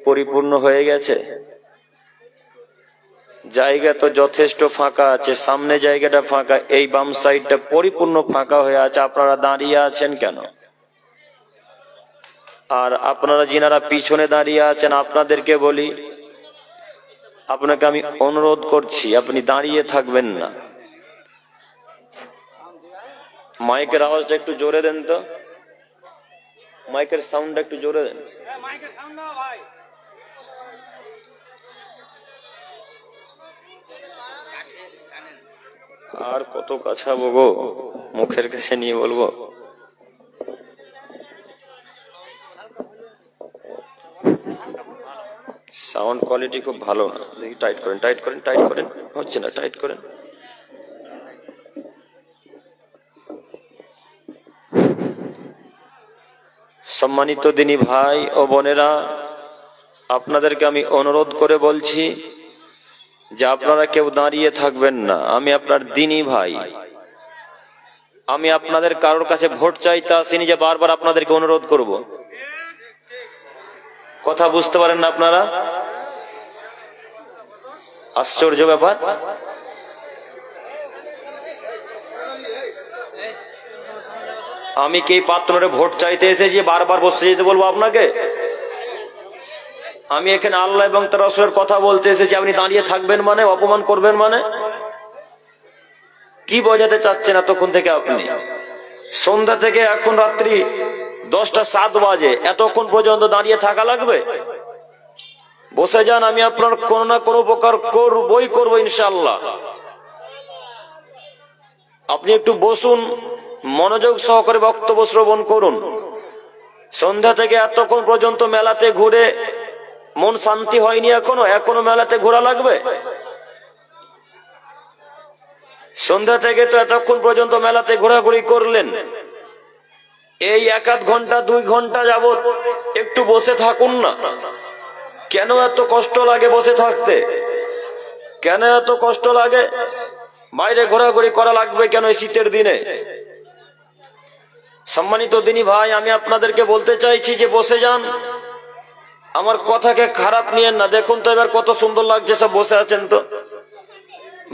পরিপূর্ণ হয়ে গেছে? জায়গা তো যথেষ্ট ফাঁকা আছে, সামনে জায়গাটা ফাঁকা, এই বাম সাইডটা পরিপূর্ণ ফাঁকা হয়ে আছে, আপনারা দাঁড়িয়ে আছেন কেন? আর আপনারা যিনারা পিছনে দাঁড়িয়ে আছেন, আপনাদেরকে বলি, আপনাকে আমি অনুরোধ করছি, আপনি দাঁড়িয়ে থাকবেন না। মাইকের আওয়াজটা একটু জোরে দেন তো, মাইকের সাউন্ডটা একটু জোরে দেন। আর কত কাছাবো গো, মুখের কাছে নিয়ে বলবো? সাউন্ড কোয়ালিটি খুব ভালো না, দেখি টাইট করেন, টাইট করেন, টাইট করেন, হচ্ছে না, টাইট করেন। সম্মানিত দিনী ভাই ও বোনেরা, আপনাদেরকে আমি অনুরোধ করে বলছি যে আপনারা কেউ দাঁড়িয়ে থাকবেন না। আমি আপনার দিনী ভাই, আমি আপনাদের কারোর কাছে ভোট চাইতে আসিনি যে বারবার আপনাদেরকে অনুরোধ করব। কথা বুঝতে পারেন না আপনারা? আশ্চর্য ব্যাপার। আমি কি পাত্রে ভোট চাইতে এসেছি বারবার বসে যেতে বলবো আপনাকে? আমি এখানে আল্লাহ এবং তার রাসূলের কথা বলতে এসেছি, আপনি দাঁড়িয়ে থাকবেন মানে, অপমান করবেন মানে? কি বোঝাতে চাচ্ছেন এতক্ষণ থেকে আপনি? সন্ধ্যা থেকে এখন রাত্রি 10টা 7 বাজে, এতক্ষণ পর্যন্ত দাঁড়িয়ে থাকা লাগবে? বসে যান, আমি আপনার কোনো না কোনো উপকার করবো ইনশাআল্লাহ। আপনি একটু বসুন, মনোযোগ সহকারে বক্তব্য শ্রবণ করুন। সন্ধ্যা থেকে এতক্ষণ পর্যন্ত মেলাতে ঘুরে মন শান্তি হয়নি, এখনো মেলাতে ঘোরা লাগবে? সন্ধ্যা থেকে তো এতক্ষণ পর্যন্ত মেলাতে ঘোরাঘুরি করলেন, এই 1-8 ঘন্টা 2 ঘন্টা যাবত একটু বসে থাকুন না। কেন এত কষ্ট লাগে বসে থাকতে? কেন এত কষ্ট লাগে? বাইরে ঘোরাঘুরি করা লাগবে কেন এই শীতের দিনে? সম্মানিত দিনী ভাই, আমি আপনাদেরকে বলতে চাইছি যে বসে যান। আমার কথাকে খারাপ নিয়েন না। দেখুন তো এবার কত সুন্দর লাগছে, সব বসে আছেন, তো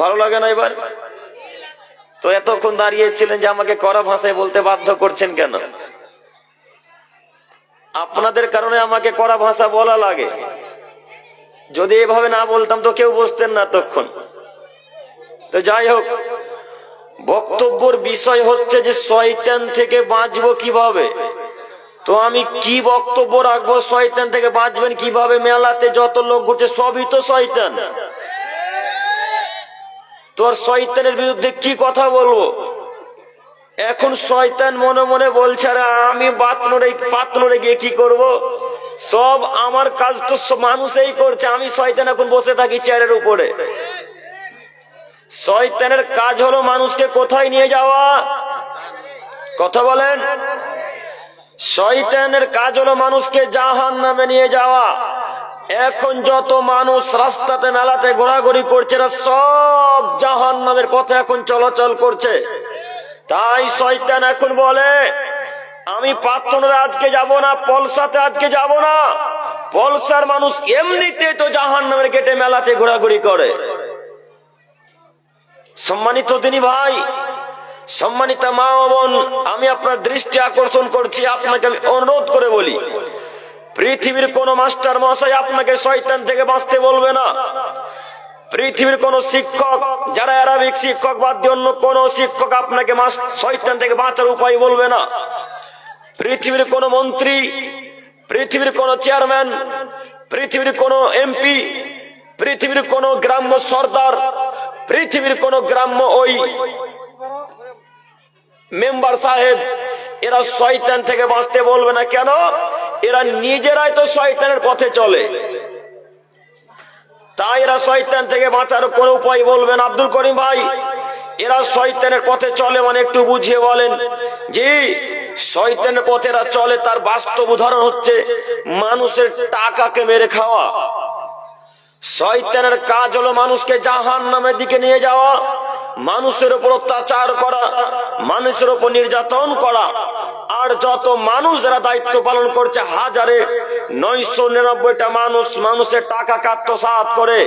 ভালো লাগে না এবার? তো এতক্ষণ দাঁড়িয়েছিলেন যে আমাকে কড়া ভাষায় বলতে বাধ্য করছেন কেন? আপনাদের কারণে আমাকে কড়া ভাষা বলা লাগে। যদি এভাবে না বলতাম তো কেউ বসতেন না তখন। তো যাই হোক, বক্তব্যের বিষয় হচ্ছে যে শয়তান থেকে বাঁচবো কিভাবে। তো আমি কি বক্তব্য রাখবো? শয়তান থেকে বাঁচবেন কিভাবে? মেলাতে যত লোক ঘুরছে সবই তো শয়তান। তোর শয়তানের বিরুদ্ধে কি কথা বলবো? এখন শয়তান মনে মনে বলছে, আরে আমি পাতনুরে গিয়ে কি করব? সব আমার কাজ তো মানুষই করছে, আমি শয়তান এখন বসে থাকি চেয়ারের উপরে। শয়তানের কাজ হলো মানুষকে কোথায় নিয়ে যাওয়া? কথা বলেন। শয়তানের কাজ হলো মানুষকে জাহান্নামে নিয়ে যাওয়া। এখন যত মানুষ রাস্তাতে মেলাতে ঘোরাঘুরি করছে, সব জাহান্নামের পথে এখন চলাচল করছে। তাই শয়তান এখন বলে, আমি পাতনুরে আজকে যাব না, পলসাতে আজকে যাব না। পলসার মানুষ এমনিতে তো জাহান্নামের গেটে মেলাতে ঘোরাঘুরি করে। সম্মানিত দিনী ভাই, সম্মানিত মা ও বোন, আমি আপনার দৃষ্টি আকর্ষণ করছি, আপনাকে আমি অনুরোধ করে বলি, পৃথিবীর কোন মাস্টার মশাই আপনাকে শয়তান থেকে বাঁচতে বলবে না। পৃথিবীর কোন শিক্ষক, যারা আরবিক শিক্ষক বাদ দিয়ে অন্য কোন শিক্ষক আপনাকে শয়তান থেকে বাঁচার উপায় বলবে না। পৃথিবীর কোন মন্ত্রী, পৃথিবীর কোন চেয়ারম্যান, পৃথিবীর কোন এমপি, পৃথিবীর কোন গ্রাম্য সর্দার, পৃথিবীর কোন গ্রাম্য ওই মেম্বার সাহেব, এরা শয়তান থেকে বাঁচতে বলবে না। কেন? এরা নিজেরাই তো শয়তানের পথে চলে, তাই এরা শয়তান থেকে বাঁচার কোন উপায় বলবে না। আব্দুল করিম ভাই, এরা শয়তানের পথে চলে মানে একটু বুঝিয়ে বলেন। জি, শয়তানের পথে এরা চলে, তার বাস্তব উদাহরণ হচ্ছে মানুষের টাকাকে মেরে খাওয়া। শয়তানের কাজ হলো মানুষকে জাহান্নামের দিকে নিয়ে যাওয়া, মানুষের উপর অত্যাচার করা, মানুষের উপর নির্যাতন করা। আর যত মানুষ যারা দায়িত্ব পালন করছে 1999টা মানুষের টাকা আত্মসাৎ করে,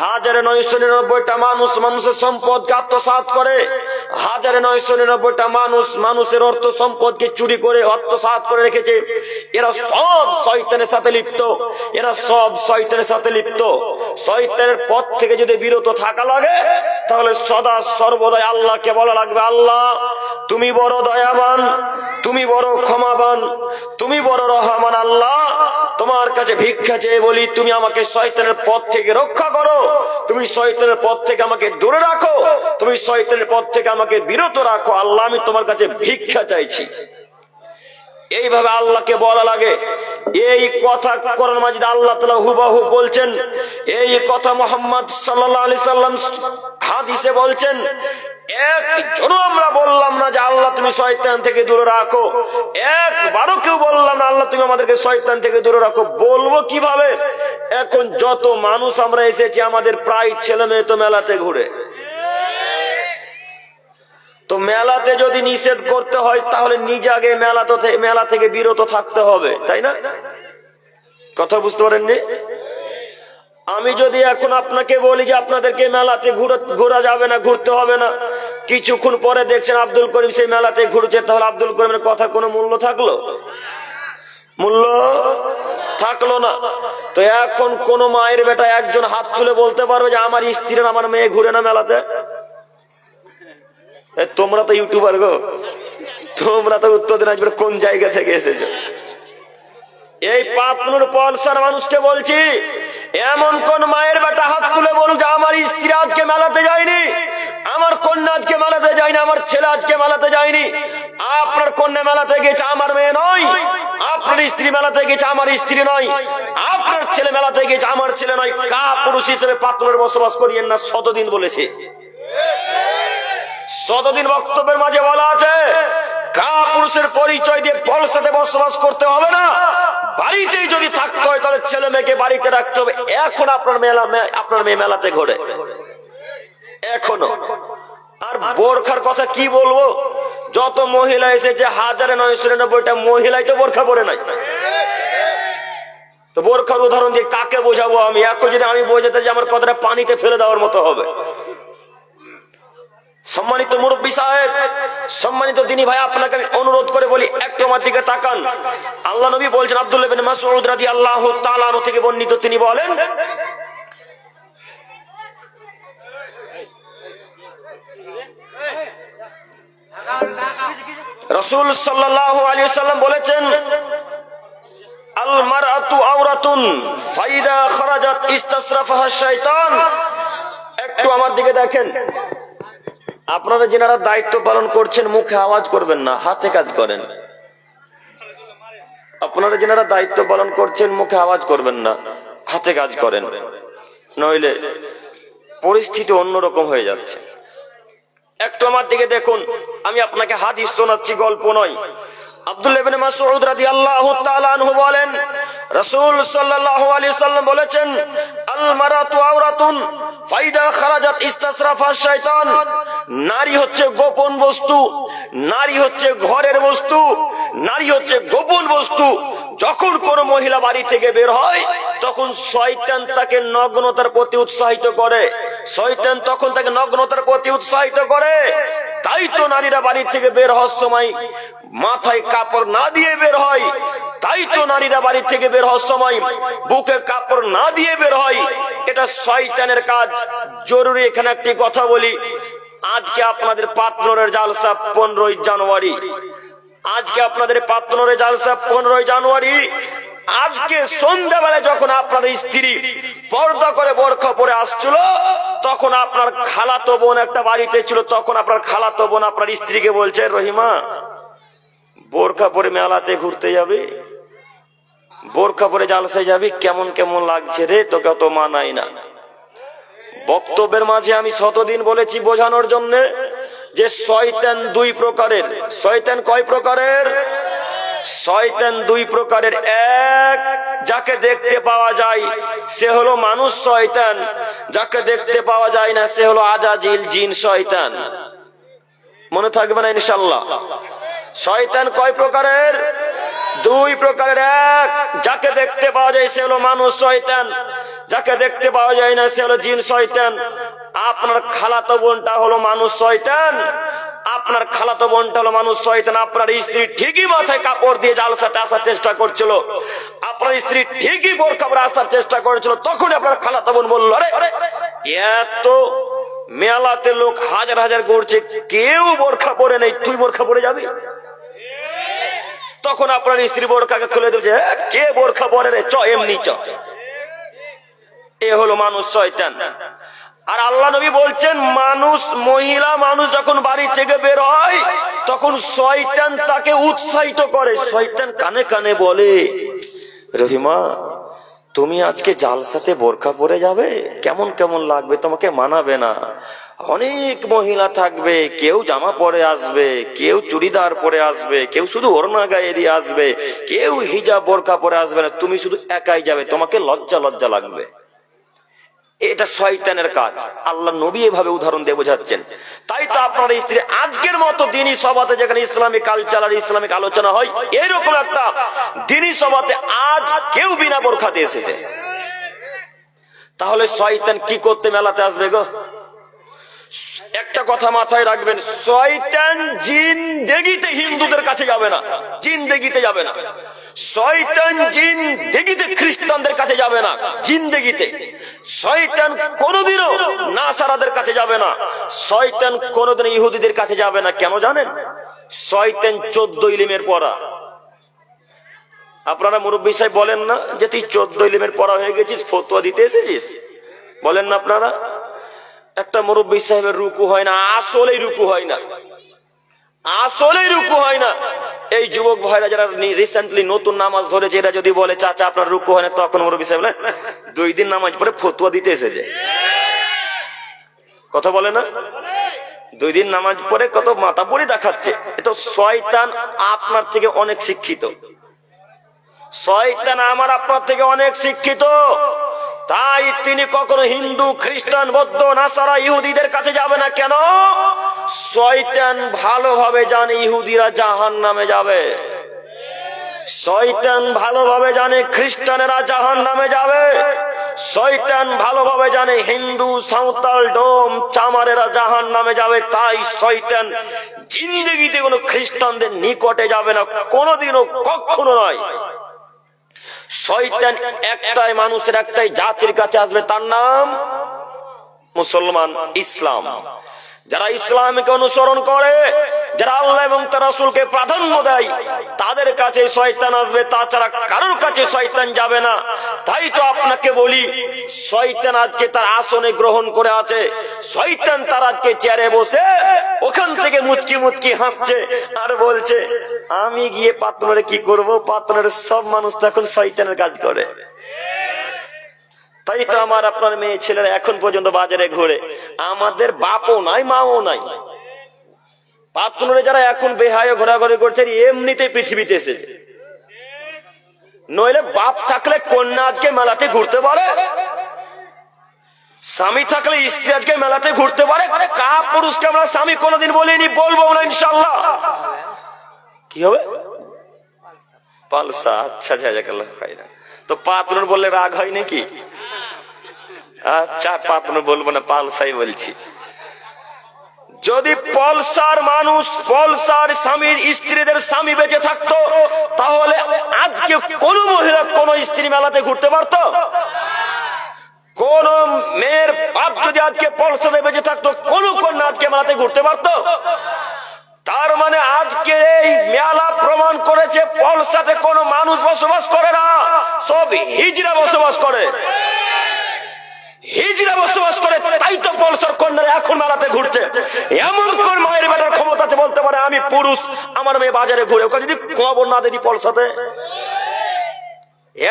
1999টা মানুষের সম্পদকে আত্মসাৎ করে, 1999টা মানুষের অর্থ সম্পদকে চুরি করে আত্মসাৎ করে রেখেছে। এরা সব শয়তানের সাথে লিপ্ত, এরা সব শয়তানের সাথে লিপ্ত। শয়তানের পথ থেকে যদি বিরত থাকা লাগে তাহলে সদা সর্বদাই আল্লাহকে বলা লাগবে, আল্লাহ তুমি বড় দয়াবান, তুমি বড় ক্ষমাবান, তুমি বড় রহমান। আল্লাহ তোমার কাছে ভিক্ষা চেয়ে বলি, তুমি আমাকে শয়তানের পথ থেকে রক্ষা করো, তুমি শয়তানের পথ থেকে আমাকে দূরে রাখো, তুমি শয়তানের পথ থেকে আমাকে বিরত রাখো। আল্লাহ আমি তোমার কাছে ভিক্ষা চাইছি। এইভাবে আল্লাহকে বলা লাগে। এই কথা কোরআন মাজিদে আল্লাহ তাআলা হুবহু বলছেন, এই কথা মুহাম্মদ সাল্লাল্লাহু আলাইহি সাল্লাম হাদিসে বলছেন। একজনও আমরা বললাম না যে আল্লাহ তুমি শয়তান থেকে দূরে রাখো, একবারও কেউ বললাম না আল্লাহ তুমি আমাদেরকে শয়তান থেকে দূরে রাখো। বলবো কিভাবে? এখন যত মানুষ আমরা এসেছি, আমাদের প্রায় ছেলে মেয়ে তো মেলাতে ঘুরে। তো মেলাতে যদি নিষেধ করতে হয় তাহলে নিজে আগে মেলা থেকে বিরত থাকতে হবে, তাই না? কথা বুঝতে পারেননি? আমি যদি এখন আপনাকে বলি যে আপনাদেরকে মেলাতে ঘোরা যাবে না, ঘুরতে হবে না, কিছুক্ষণ পরে দেখছেন আব্দুল করিম সেই মেলাতে ঘুরছে, তাহলে আব্দুল করিমের কথা কোনো মূল্য থাকলো? মূল্য থাকলো না। তো এখন কোন মায়ের বেটা একজন হাত তুলে বলতে পারবে যে আমার স্ত্রী আমার মেয়ে ঘুরে না মেলাতে? তোমরা তো ইউটিউবার গো, তোমরা তো উত্তর দিনাজপুর কোন জায়গা থেকে এসেছো? এই পাতনুর পলসার মানুষকে বলছি, এমন কোন মায়ের বেটা হাত তুলে বলুক যে আমার স্ত্রী আজকে মেলাতে যায়নি, আমার কন্যা আজকে মেলাতে যায়নি, আমার ছেলে আজকে মেলাতে যায়নি। আপনার কন্যা মেলাতে গেছে, আমার মেয়ে নয়। আপনার স্ত্রী মেলাতে গেছে, আমার স্ত্রী নয়। আপনার ছেলে মেলাতে গেছে, আমার ছেলে নয়। কাপুরুষ হিসেবে পাতনুরে বসবাস করিয়েন না, শতদিন বলেছে। শতদিন বক্তব্যের মাঝে বলা আছে, কাপুরুষের পরিচয় দিয়ে পলসাতে বসবাস করতে হবে না, বাড়িতেই যদি থাকতে হয় তাহলে ছেলে মেয়েকে বাড়িতে রাখতে হবে। এখন আপনার মেয়ে মেলাতে ঘোরে এখনো। আর বোরখার কথা কি বলবো, যত মহিলা এসেছে 1999টা মহিলাই তো বোরখা পরে নাই। তো বোরখার উদাহরণ দিয়ে কাকে বোঝাবো আমি? এখন যদি আমি বোঝাতে যে আমার কথাটা পানিতে ফেলে দেওয়ার মতো হবে। সম্মানিত মুরব্বী সাহেব, সম্মানিত দিনী ভাই, আপনাকে আমি অনুরোধ করে বলি একটু আমার দিকে তাকান। আল্লাহ নবী বলছেন, আব্দুল্লাহ ইবনে মাসউদ রাদিয়াল্লাহু তাআলা আনহু থেকে বর্ণিত, তিনি বলেন, রাসূল সাল্লাল্লাহু আলাইহি ওয়াসাল্লাম বলেছেন, আল মারআতু আওরাতুন ফাইদা খারাজাত ইস্তাসরাফাহা শাইতান। একটু আমার দিকে দেখেন। আপনারা যারা দায়িত্ব পালন করছেন মুখে আওয়াজ করবেন না, হাতে কাজ করেন। আপনারা যারা দায়িত্ব পালন করছেন মুখে আওয়াজ করবেন না, হাতে কাজ করেন, নইলে পরিস্থিতি অন্যরকম হয়ে যাচ্ছে। একটু আমার দিকে দেখুন, আমি আপনাকে হাদিস শোনাচ্ছি, গল্প নয়। আব্দুল্লাহ ইবনে মাসউদ রাদিয়াল্লাহু তাআলা আনহু বলেন, রাসূল সাল্লাল্লাহু আলাইহি সাল্লাম বলেছেন, আল মারাতু আওরাতুন ফাইদা খারাজাত ইস্তাসরাফা শাইতান। নারী হচ্ছে গোপন বস্তু, নারী হচ্ছে ঘরের বস্তু, নারী হচ্ছে গোপন বস্তু। যখন কোন মহিলা বাড়ি থেকে বের হয় তখন শয়তান তাকে নগ্নতার প্রতি উৎসাহিত করে, শয়তান তখন তাকে নগ্নতার প্রতি উৎসাহিত করে। তাই তো নারীরা বাড়ি থেকে বের হওয়ার সময় মাথায় কাপড় না দিয়ে বের হয়, তাই তো নারীরা বাড়ি থেকে বের হওয়ার সময় বুকে কাপড় না দিয়ে বের হয়। এটা শয়তানের কাজ। জরুরি এখানে একটি কথা বলি, আজকে আপনাদের পাতনুরের জালসা 15ই জানুয়ারি, আজকে আপনাদের পাতনুরের জালসা 15ই জানুয়ারি। আজকে সন্ধ্যাবেলায় যখন আপনার স্ত্রী পর্দা করে বোরখা পরে আসছিল, তখন আপনার খালাতো বোন একটা বাড়িতে ছিল, তখন আপনার খালাতো বোন আপনার স্ত্রীকে বলছে, রহিমা বোরখা পরে মেলাতে ঘুরতে যাবে, বোরখা পরে জালসায় যাবি, কেমন কেমন লাগছে রে, তোকে অত মানাই না। বক্তব্যের মাঝে আমি শতদিন বলেছি বোঝানোর জন্য যে শয়তান দুই প্রকারের। শয়তান কয় প্রকারের? শয়তান দুই প্রকারের। এক, যাকে দেখতে পাওয়া যায় সে হলো মানুষ শয়তান, যাকে দেখতে পাওয়া যায় না সে হলো আজাজিল জিন শয়তান। মনে থাকবে না ইনশাআল্লাহ? শয়তান কয় প্রকারের? দুই প্রকারের। এক, যাকে দেখতে পাওয়া যায় সে হলো মানুষ শয়তান, যাকে দেখতে পাওয়া যায় না সে হলো জিন শয়তান। আপনার খালাতো বোনটা হলো মানুষ শয়তান, আপনার খালাতো বোনটা হলো মানুষ শয়তান। আপনার স্ত্রী ঠিকই মাথায় কাপড় দিয়ে জালসাতে আসার চেষ্টা করছিল, আপনার স্ত্রী ঠিকই বোরখা পরে আসার চেষ্টা করেছিল, তখন আপনার খালাতো বোন বলল, আরে এত মেলাতে লোক হাজার হাজার ঘুরছে, কেউ বোরখা পরে নেই, তুই বোরখা পরে যাবি? তখন আপনার স্ত্রী বোরখাকে খুলে দেবে, কে বোরখা পরে রে, চ এমনি চ। এ হলো মানুষ শয়তান। আর আল্লাহ নবী বলছেন, মানুষ মহিলা মানুষ যখন বাড়ি থেকে বের হয় তখন শয়তান তাকে উৎসাহিত করে। শয়তান কানে কানে বলে, রহিমা তুমি আজকে জালসাতে বোরখা পরে যাবে, কেমন কেমন লাগবে, তোমাকে মানাবে না। অনেক মহিলা থাকবে, কেউ জামা পরে আসবে, কেউ চুড়িদার পরে আসবে, কেউ শুধু ওড়না গায়ে দিয়ে আসবে, কেউ হিজাব বোরখা পরে আসবে না, তুমি শুধু একাই যাবে, তোমাকে লজ্জা লজ্জা লাগবে। এটা শয়তানের কাজ। আল্লাহ নবী এভাবে উদাহরণ দিয়ে বোঝাচ্ছেন। তাই তো আপনার স্ত্রী আজকের মতো দিনী সভাতে, যেখানে ইসলামিক কালচার আর ইসলামিক আলোচনা হয়, এরকম একটা দিনী সভাতে আজ কেউ বিনা বোরখাতে এসেছে, তাহলে শয়তান কি করতে মেলাতে আসবে গো? একটা কথা মাথায় রাখবেন, শয়তান জিন দেগিতে হিন্দুদের কাছে যাবে না, জিন দেগিতে যাবে না। শয়তান জিন দেগিতে খ্রিস্টানদের কাছে যাবে না, জিন দেগিতে। শয়তান কোনোদিনও নাসারাদের কাছে যাবে না, শয়তান কোনোদিন ইহুদিদের কাছে যাবে না। কেন জানেন? শয়তান 14 ইলমের পড়া। আপনারা মুরব্বী সাহেব বলেন না যে তুই 14 ইলমের পড়া হয়ে গেছিস, ফতোয়া দিতে এসেছিস, বলেন না আপনারা? একটা মুরব্বী সাহেবের রুকু হয় না, আসলেই রুকু হয় না, আসলেই রুকু হয় না। এই যুবক ভাইরা যারা রিসেন্টলি নতুন নামাজ ধরেছে, এরা যদি বলে চাচা আপনার রুকু হয় না, তখন মুরব্বী সাহেব 2 দিন নামাজ পড়ে ফতোয়া দিতে এসেছে। কথা বলে না? 2 দিন নামাজ পড়ে কত মাথা পড়ে দেখাচ্ছে। এটা শয়তান আপনার থেকে অনেক শিক্ষিত, শয়তান আমার আপনার থেকে অনেক শিক্ষিত। তাই তিনি কখনো হিন্দু, খ্রিস্টান, বৌদ্ধ, নাসারা, ইহুদিদের কাছে যাবে না। কেন? শয়তান ভালোভাবে জানে ইহুদিরা জাহান্নামে যাবে, শয়তান ভালোভাবে জানে খ্রিস্টানেরা জাহান্নামে যাবে, শয়তান ভালোভাবে জানে হিন্দু, সাঁওতাল, ডোম, চামারেরা জাহান্নামে যাবে। তাই শয়তান জিন্দেগিতে কোনো খ্রিস্টানদের নিকটে যাবে না, কোনোদিনও, কখনো নয়। শয়তান একটাই মানুষের, একটাই জাতির কাছে আসবে, তার নাম মুসলমান, ইসলাম। যারা ইসলামকে অনুসরণ করে, যারা আল্লাহ এবং তার রাসূলকে প্রাধান্য দেয়, তাদের কাছে শয়তান আসবে, তাছাড়া কারোর কাছে শয়তান যাবে না। তাই তো আপনাকে বলি, শয়তান আজকে তার আসনে গ্রহণ করে আছে, শয়তান তার আজকে চেয়ারে বসে ওখান থেকে মুচকি মুচকি হাসছে আর বলছে আমি গিয়ে পাতনরে কি করব, পাতনের সব মানুষ তো এখন শয়তানের কাজ করে। তাই তো আমার আপনার মেয়ে ছেলেরা এখন পর্যন্ত বাজারে ঘুরে, আমাদের বাপও নাই মাও নাই। পাতনরে যারা এখন বেহায় ঘোরাঘুরি করছে, এমনিতেই পৃথিবীতে এসেছে, নইলে বাপ থাকলে কন্যা আজকে মেলাতে ঘুরতে পারে, স্বামী থাকলে স্ত্রী আজকে মেলাতে ঘুরতে পারে। কা পুরুষকে আমরা স্বামী কোনোদিন বলিনি, বলবো না ইনশাআল্লাহ। কি হবে? পালসা। আচ্ছা জাযাকাল্লাহ খাইরান। তো পাতনর বললে রাগ হয় নাকি? আচ্ছা পাতনর বলবো না, পালসাই বলছি। যদি পলসার মানুষ, পলসার স্বামীর স্ত্রীদের স্বামী বেঁচে থাকতো, তাহলে আজকে কোন মহিলা কোন স্ত্রী মেলাতে ঘুরতে পারতো? কোন মেয়ের বাপ যদি আজকে পলসাতে বেঁচে থাকতো, কোন কন্যা আজকে মেলাতে ঘুরতে পারতো? তার মানে আজকে এই মেলা প্রমাণ করেছে পলসাতে কোন মানুষ বসবাস করে না, সব হিজড়া বসবাস করে, হিজড়া বসবাস করে। তাই তো পলসার কন্যারা এখন মেলাতে ঘুরছে। এমন কোন মায়ের বেটার ক্ষমতা আছে বলতে পারে আমি পুরুষ, আমার মেয়ে বাজারে ঘুরে, ওকে যদি খবর না দিই পলসাতে?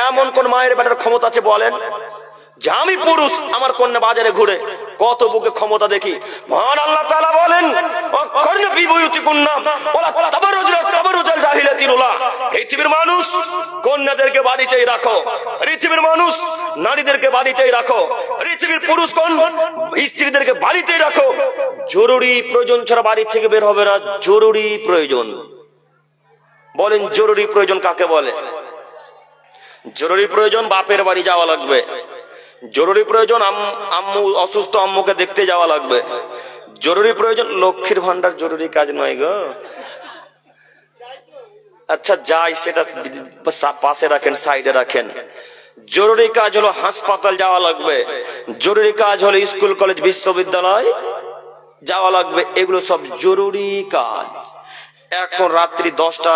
এমন কোন মায়ের বেটার ক্ষমতা আছে বলেন যে আমি পুরুষ, আমার কন্যা বাজারে ঘুরে? কত বুকে ক্ষমতা দেখি। মহান আল্লাহ তাআলা বলেন, অকর্ণ ফি বুয়ুতিকুন্না ওয়ালা তাবাররুজনা তাবাররুজাল জাহিলিয়াতিল উলা। পৃথিবীর মানুষ কন্যাদেরকে বাড়িতেই রাখো, পৃথিবীর মানুষ নারীদেরকে বাড়িতেই রাখো, পৃথিবীর পুরুষগণ স্ত্রীদেরকে বাড়িতেই রাখো। জরুরি প্রয়োজন ছাড়া বাড়ি থেকে বের হবে না, জরুরি প্রয়োজন। বলেন জরুরি প্রয়োজন কাকে বলে? জরুরি প্রয়োজন বাপের বাড়ি যাওয়া লাগবে, জরুরি প্রয়োজন আম্মু অসুস্থ, আম্মুকে দেখতে যাওয়া লাগবে, জরুরি প্রয়োজন লক্ষ্মীর ভান্ডার জরুরি কাজ নয় গো। আচ্ছা যাই, সেটা পাশে রাখেন, সাইডে রাখেন। জরুরি কাজ হলো হাসপাতাল যাওয়া লাগবে, জরুরি কাজ হলো স্কুল কলেজ বিশ্ববিদ্যালয় যাওয়া লাগবে, এগুলো সব জরুরি কাজ। এখন রাত্রি 10টা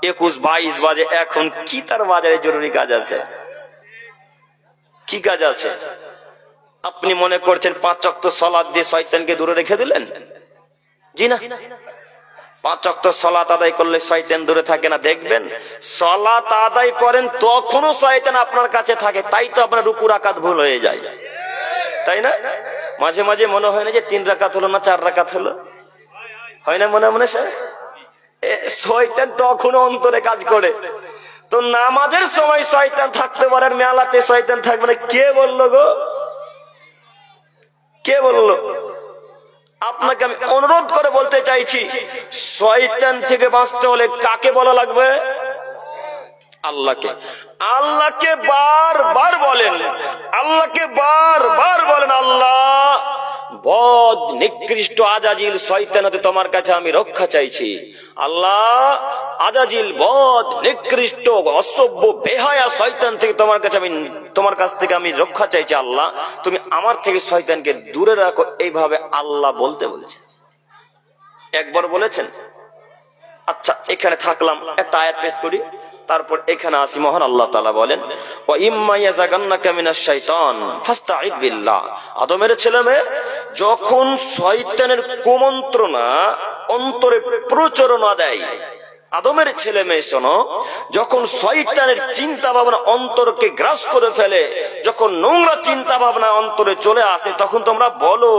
21-22 বাজে, এখন কি তার বাজারে জরুরি কাজ আছে? কি কাজ আছে? আপনি মনে করছেন 5 ওয়াক্ত সালাত দিয়ে শয়তানকে দূরে রেখে দিলেন? জি না, 5 ওয়াক্ত সালাত আদায় করলে শয়তান দূরে থাকে না। দেখবেন সালাত আদায় করেন তখনও শয়তান আপনার কাছে থাকে, তাই তো আপনার রুকু রাকাত ভুল হয়ে যায়, তাই না? মাঝে মাঝে মনে হয় না যে 3 রাকাত হলো না 4 রাকাত হলো, হয় না মনে মনে? শয়তান তখনও অন্তরে কাজ করে। তো নামাজের সময় শয়তান থাকতে পারে, মেলাতে শয়তান থাকবে না। কে বললো গো? কে বললো? আপনাকে আমি অনুরোধ করে বলতে চাইছি, শয়তান থেকে বাঁচতে হলে কাকে বলা লাগবে? আল্লাহকে। আল্লাহকে বারবার বলেন, আল্লাহকে বারবার বলেন, আল্লাহ বদ নিকৃষ্ট আজাজিল শয়তান হতে তোমার কাছে আমি রক্ষা চাইছি। আল্লাহ আজাজিল বদ নিকৃষ্ট অসভ্য বেহায়া শয়তান থেকে তোমার কাছ থেকে আমি রক্ষা চাইছি। আল্লাহ তুমি আমার থেকে শয়তানকে দূরে রাখো। এইভাবে আল্লাহ বলতে বলছে। একবার বলেছেন? আচ্ছা এখানে থাকলাম, একটা আয়াত পেশ করি, তারপর এখানে আসি। মহান আল্লাহ তাআলা বলেন, ওয়া ইম্মা ইয়াযাগান্নাকা মিনাশ শাইতান ফাস্তাঈদ বিল্লাহ। আদমের ছেলেমেয়ে যখন শয়তানের কুমন্ত্রণা অন্তরে প্রচরণা দেয়, আদমের ছেলে মেয়ে শোনো, যখন শয়তানের চিন্তা ভাবনা অন্তরকে গ্রাস করে ফেলে, যখন নোংরা চিন্তা ভাবনা অন্তরে চলে আসে, তখন তোমরা বলো,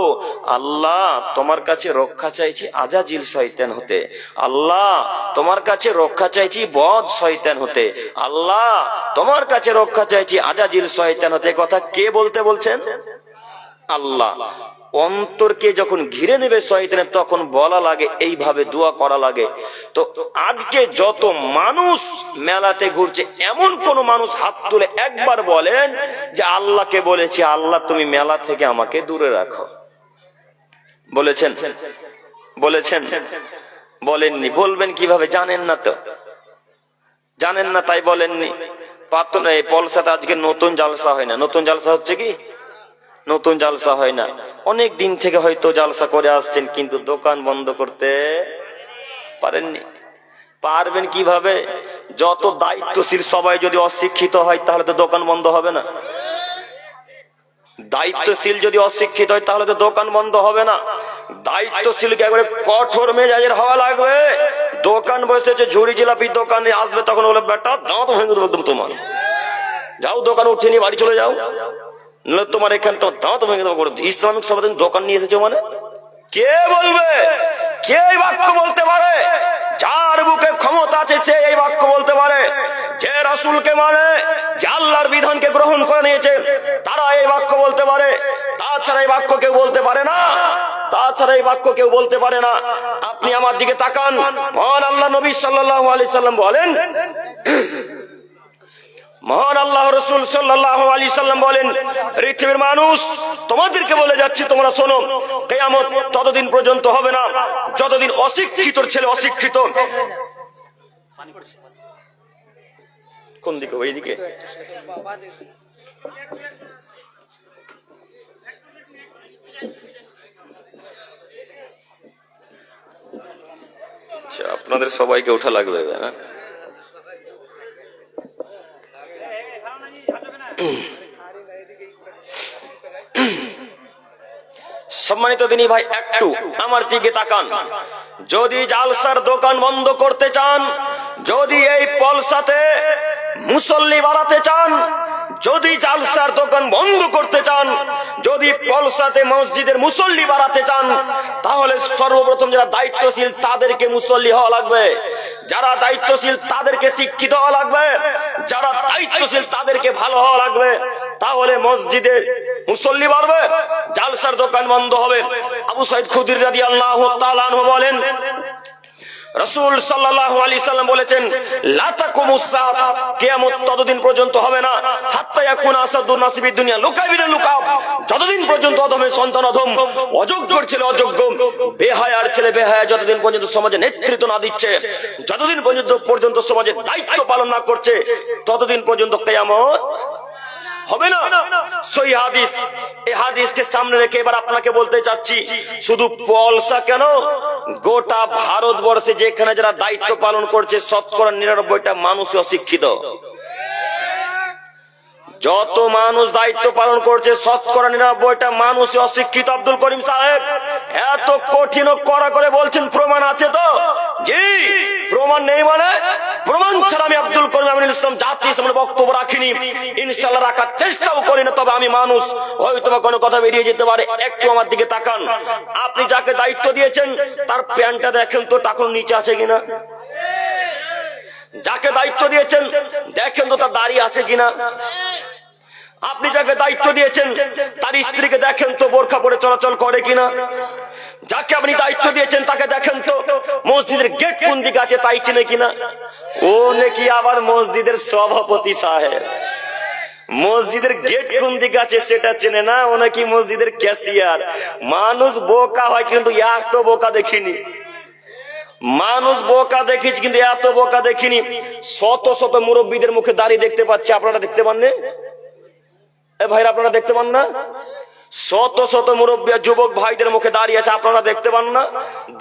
আল্লাহ তোমার কাছে রক্ষা চাইছি আজাজিল শয়তান হতে, আল্লাহ তোমার কাছে রক্ষা চাইছি বদ শয়তান হতে, আল্লাহ তোমার কাছে রক্ষা চাইছি আজাজিল শয়তান হতে। কথা কে বলতে বলছেন? আল্লাহ। অন্তরকে যখন ঘিরে নেবে শয়তানের, তখন বলা লাগে, এইভাবে দোয়া করা লাগে। তো আজকে যত মানুষ মেলাতে ঘুরছে, এমন কোন মানুষ হাত তুলে একবার বলেন যে আল্লাহকে বলেছি, আল্লাহ তুমি মেলা থেকে আমাকে দূরে রাখো? বলেছেন? বলেছেন? বলেননি। বলবেন কিভাবে? জানেন না তো, জানেন না তাই বলেননি। পাতন এই পলসাতে আজকে নতুন জালসা হয় না। নতুন জালসা হচ্ছে কি? নতুন জালসা হয় না। অনেক দিন থেকে হয়তো জালসা করে আসছেন, কিন্তু দোকান বন্ধ করতে পারেননি। পারবেন কিভাবে? যত দায়িত্বশীল সবাই যদি অশিক্ষিত হয়, তাহলে তো দোকান বন্ধ হবে না। দায়িত্বশীল যদি অশিক্ষিত হয়, তাহলে তো দোকান বন্ধ হবে না। দায়িত্বশীলকে একবারে কঠোর মেজাজের হওয়া লাগবে। দোকান বসেছে, ঝুড়ি জিলাপি দোকানে আসবে, তখন বলে, বেটা দাঁত ভেঙে দেবো একদম তোমার, যাও দোকান উঠে নিয়ে বাড়ি চলে যাও, তোমার এখানে তোমার দাঁত ভেঙে দেবো। ইসলামিক সমাজ দোকান নিয়ে এসেছো মানে? কে বলবে? কে এই বাক্য বলতে পারে? যার বুকে ক্ষমতা আছে সে এই বাক্য বলতে পারে। যে রাসূলকে মানে, যে আল্লাহর বিধানকে গ্রহণ করে নিয়েছে, তারা এই বাক্য বলতে পারে। তাছাড়া এই বাক্য কেউ বলতে পারে না। তাছাড়া এই বাক্য কেউ বলতে পারে না। আপনি আমার দিকে তাকান, মহান আল্লাহ নবী সাল্লাল্লাহু আলাইহি সাল্লাম বলেন, মহান আল্লাহ রাসূল সাল্লাল্লাহু আলাইহি সাল্লাম বলেন, পৃথিবীর মানুষ তোমাদেরকে বলে যাচ্ছি, তোমরা শোনো, কিয়ামত ততদিন পর্যন্ত হবে না যতদিন অশিক্ষিত ছেলে অশিক্ষিত। কোন দিকে? ওই দিকে। আপনাদের সবাইকে ওঠা লাগবে না? সম্মানিত দিনী ভাই, একটু আমার দিকে তাকান। যদি জালসার দোকান বন্ধ করতে চান, যদি এই পলসাতে মুসল্লি বাড়াতে চান, যদি জালসার দোকান বন্ধ করতে চান, যদি পলসাতে মসজিদের মুসল্লি বাড়াতে চান, তাহলে সর্বপ্রথম যারা দায়িত্বশীল তাদেরকে মুসল্লি হওয়া লাগবে। যারা দায়িত্বশীল তাদেরকে শিক্ষিত হওয়া লাগবে। যারা দায়িত্বশীল তাদেরকে ভালো হওয়া লাগবে। তাহলে মসজিদে মুসল্লি বাড়বে, জালসার দোকান বন্ধ হবে। আবু সাঈদ খুদরি রাদিয়াল্লাহু তাআলা আনহু বলেন, রাসূল সাল্লাল্লাহু আলাইহি সাল্লাম বলেছেন, লা তাকুমুস সাআত, কিয়ামত ততদিন পর্যন্ত হবে না, হাত্তা ইয়াকুনা আসাদুন নাসি ফিদ দুনিয়া লুকাবিনা লুকাব, যতদিন পর্যন্ত অধমের সন্তান অধম, অযোগ্যর ছেলে অযোগ্য, বেহায়ার ছেলে বেহায়া যতদিন পর্যন্ত সমাজে নেতৃত্ব না দিচ্ছে, যতদিন পর্যন্ত সমাজের দায়িত্ব পালন না করছে, ততদিন পর্যন্ত কিয়ামত হবে না। সহিহ হাদিস। এই হাদিসকে সামনে রেখে এবার আপনাকে বলতে চাচ্ছি, শুধু পলসা কেন, গোটা ভারতবর্ষে যেখানে যারা দায়িত্ব পালন করছে ৯৯% মানুষ অশিক্ষিত। যত মানুষ দায়িত্ব পালন করছে ৯৯% মানুষ অশিক্ষিত। আব্দুল করিম সাহেব এত কঠিন ও কড়া করে বলছেন, প্রমাণ আছে তো? জি। প্রমাণ নেই মানে? প্রমাণ ছাড়া আমি আব্দুল করিম আমিনুল ইসলাম জাতির সামনে বক্তব্য রাখিনি, ইনশাআল্লাহ রাখার চেষ্টাও করি না। তবে আমি মানুষ, হয়তো বা কোনো কথা বেরিয়ে যেতে পারে। একটু আমার দিকে তাকান। আপনি যাকে দায়িত্ব দিয়েছেন তার প্যান্টটা দেখেন তো টাকন নিচে আছে কিনা। যাকে দায়িত্ব দিয়েছেন দেখেন তো তার দাড়ি আছে কিনা। আপনি যাকে দায়িত্ব দিয়েছেন তার স্ত্রীকে দেখেন তো বোরখা পরে চলাচল করে কিনা। যাকে আপনি দায়িত্ব দিয়েছেন তাকে দেখেন তো মসজিদের গেট কোন দিকে আছে তাই চেনে কিনা। ও নাকি আবার মসজিদের সভাপতি সাহেব, মসজিদের গেট কোন দিকে আছে সেটা চেনে না, ও নাকি মসজিদের ক্যাশিয়ার। মানুষ বোকা হয় কিন্তু এত বোকা দেখিনি। মানুষ বোকা দেখেছি কিন্তু এত বোকা দেখিনি। শত শত মুরব্বীদের মুখে দাড়ি দেখতে পাচ্ছি, আপনারা দেখতে পাননি? এ ভাইরা আপনারা দেখতে পান না? শত শত মুরব্বী যুবক ভাইদের মুখে দাঁড়িয়ে আছে, আপনারা দেখতে পান না?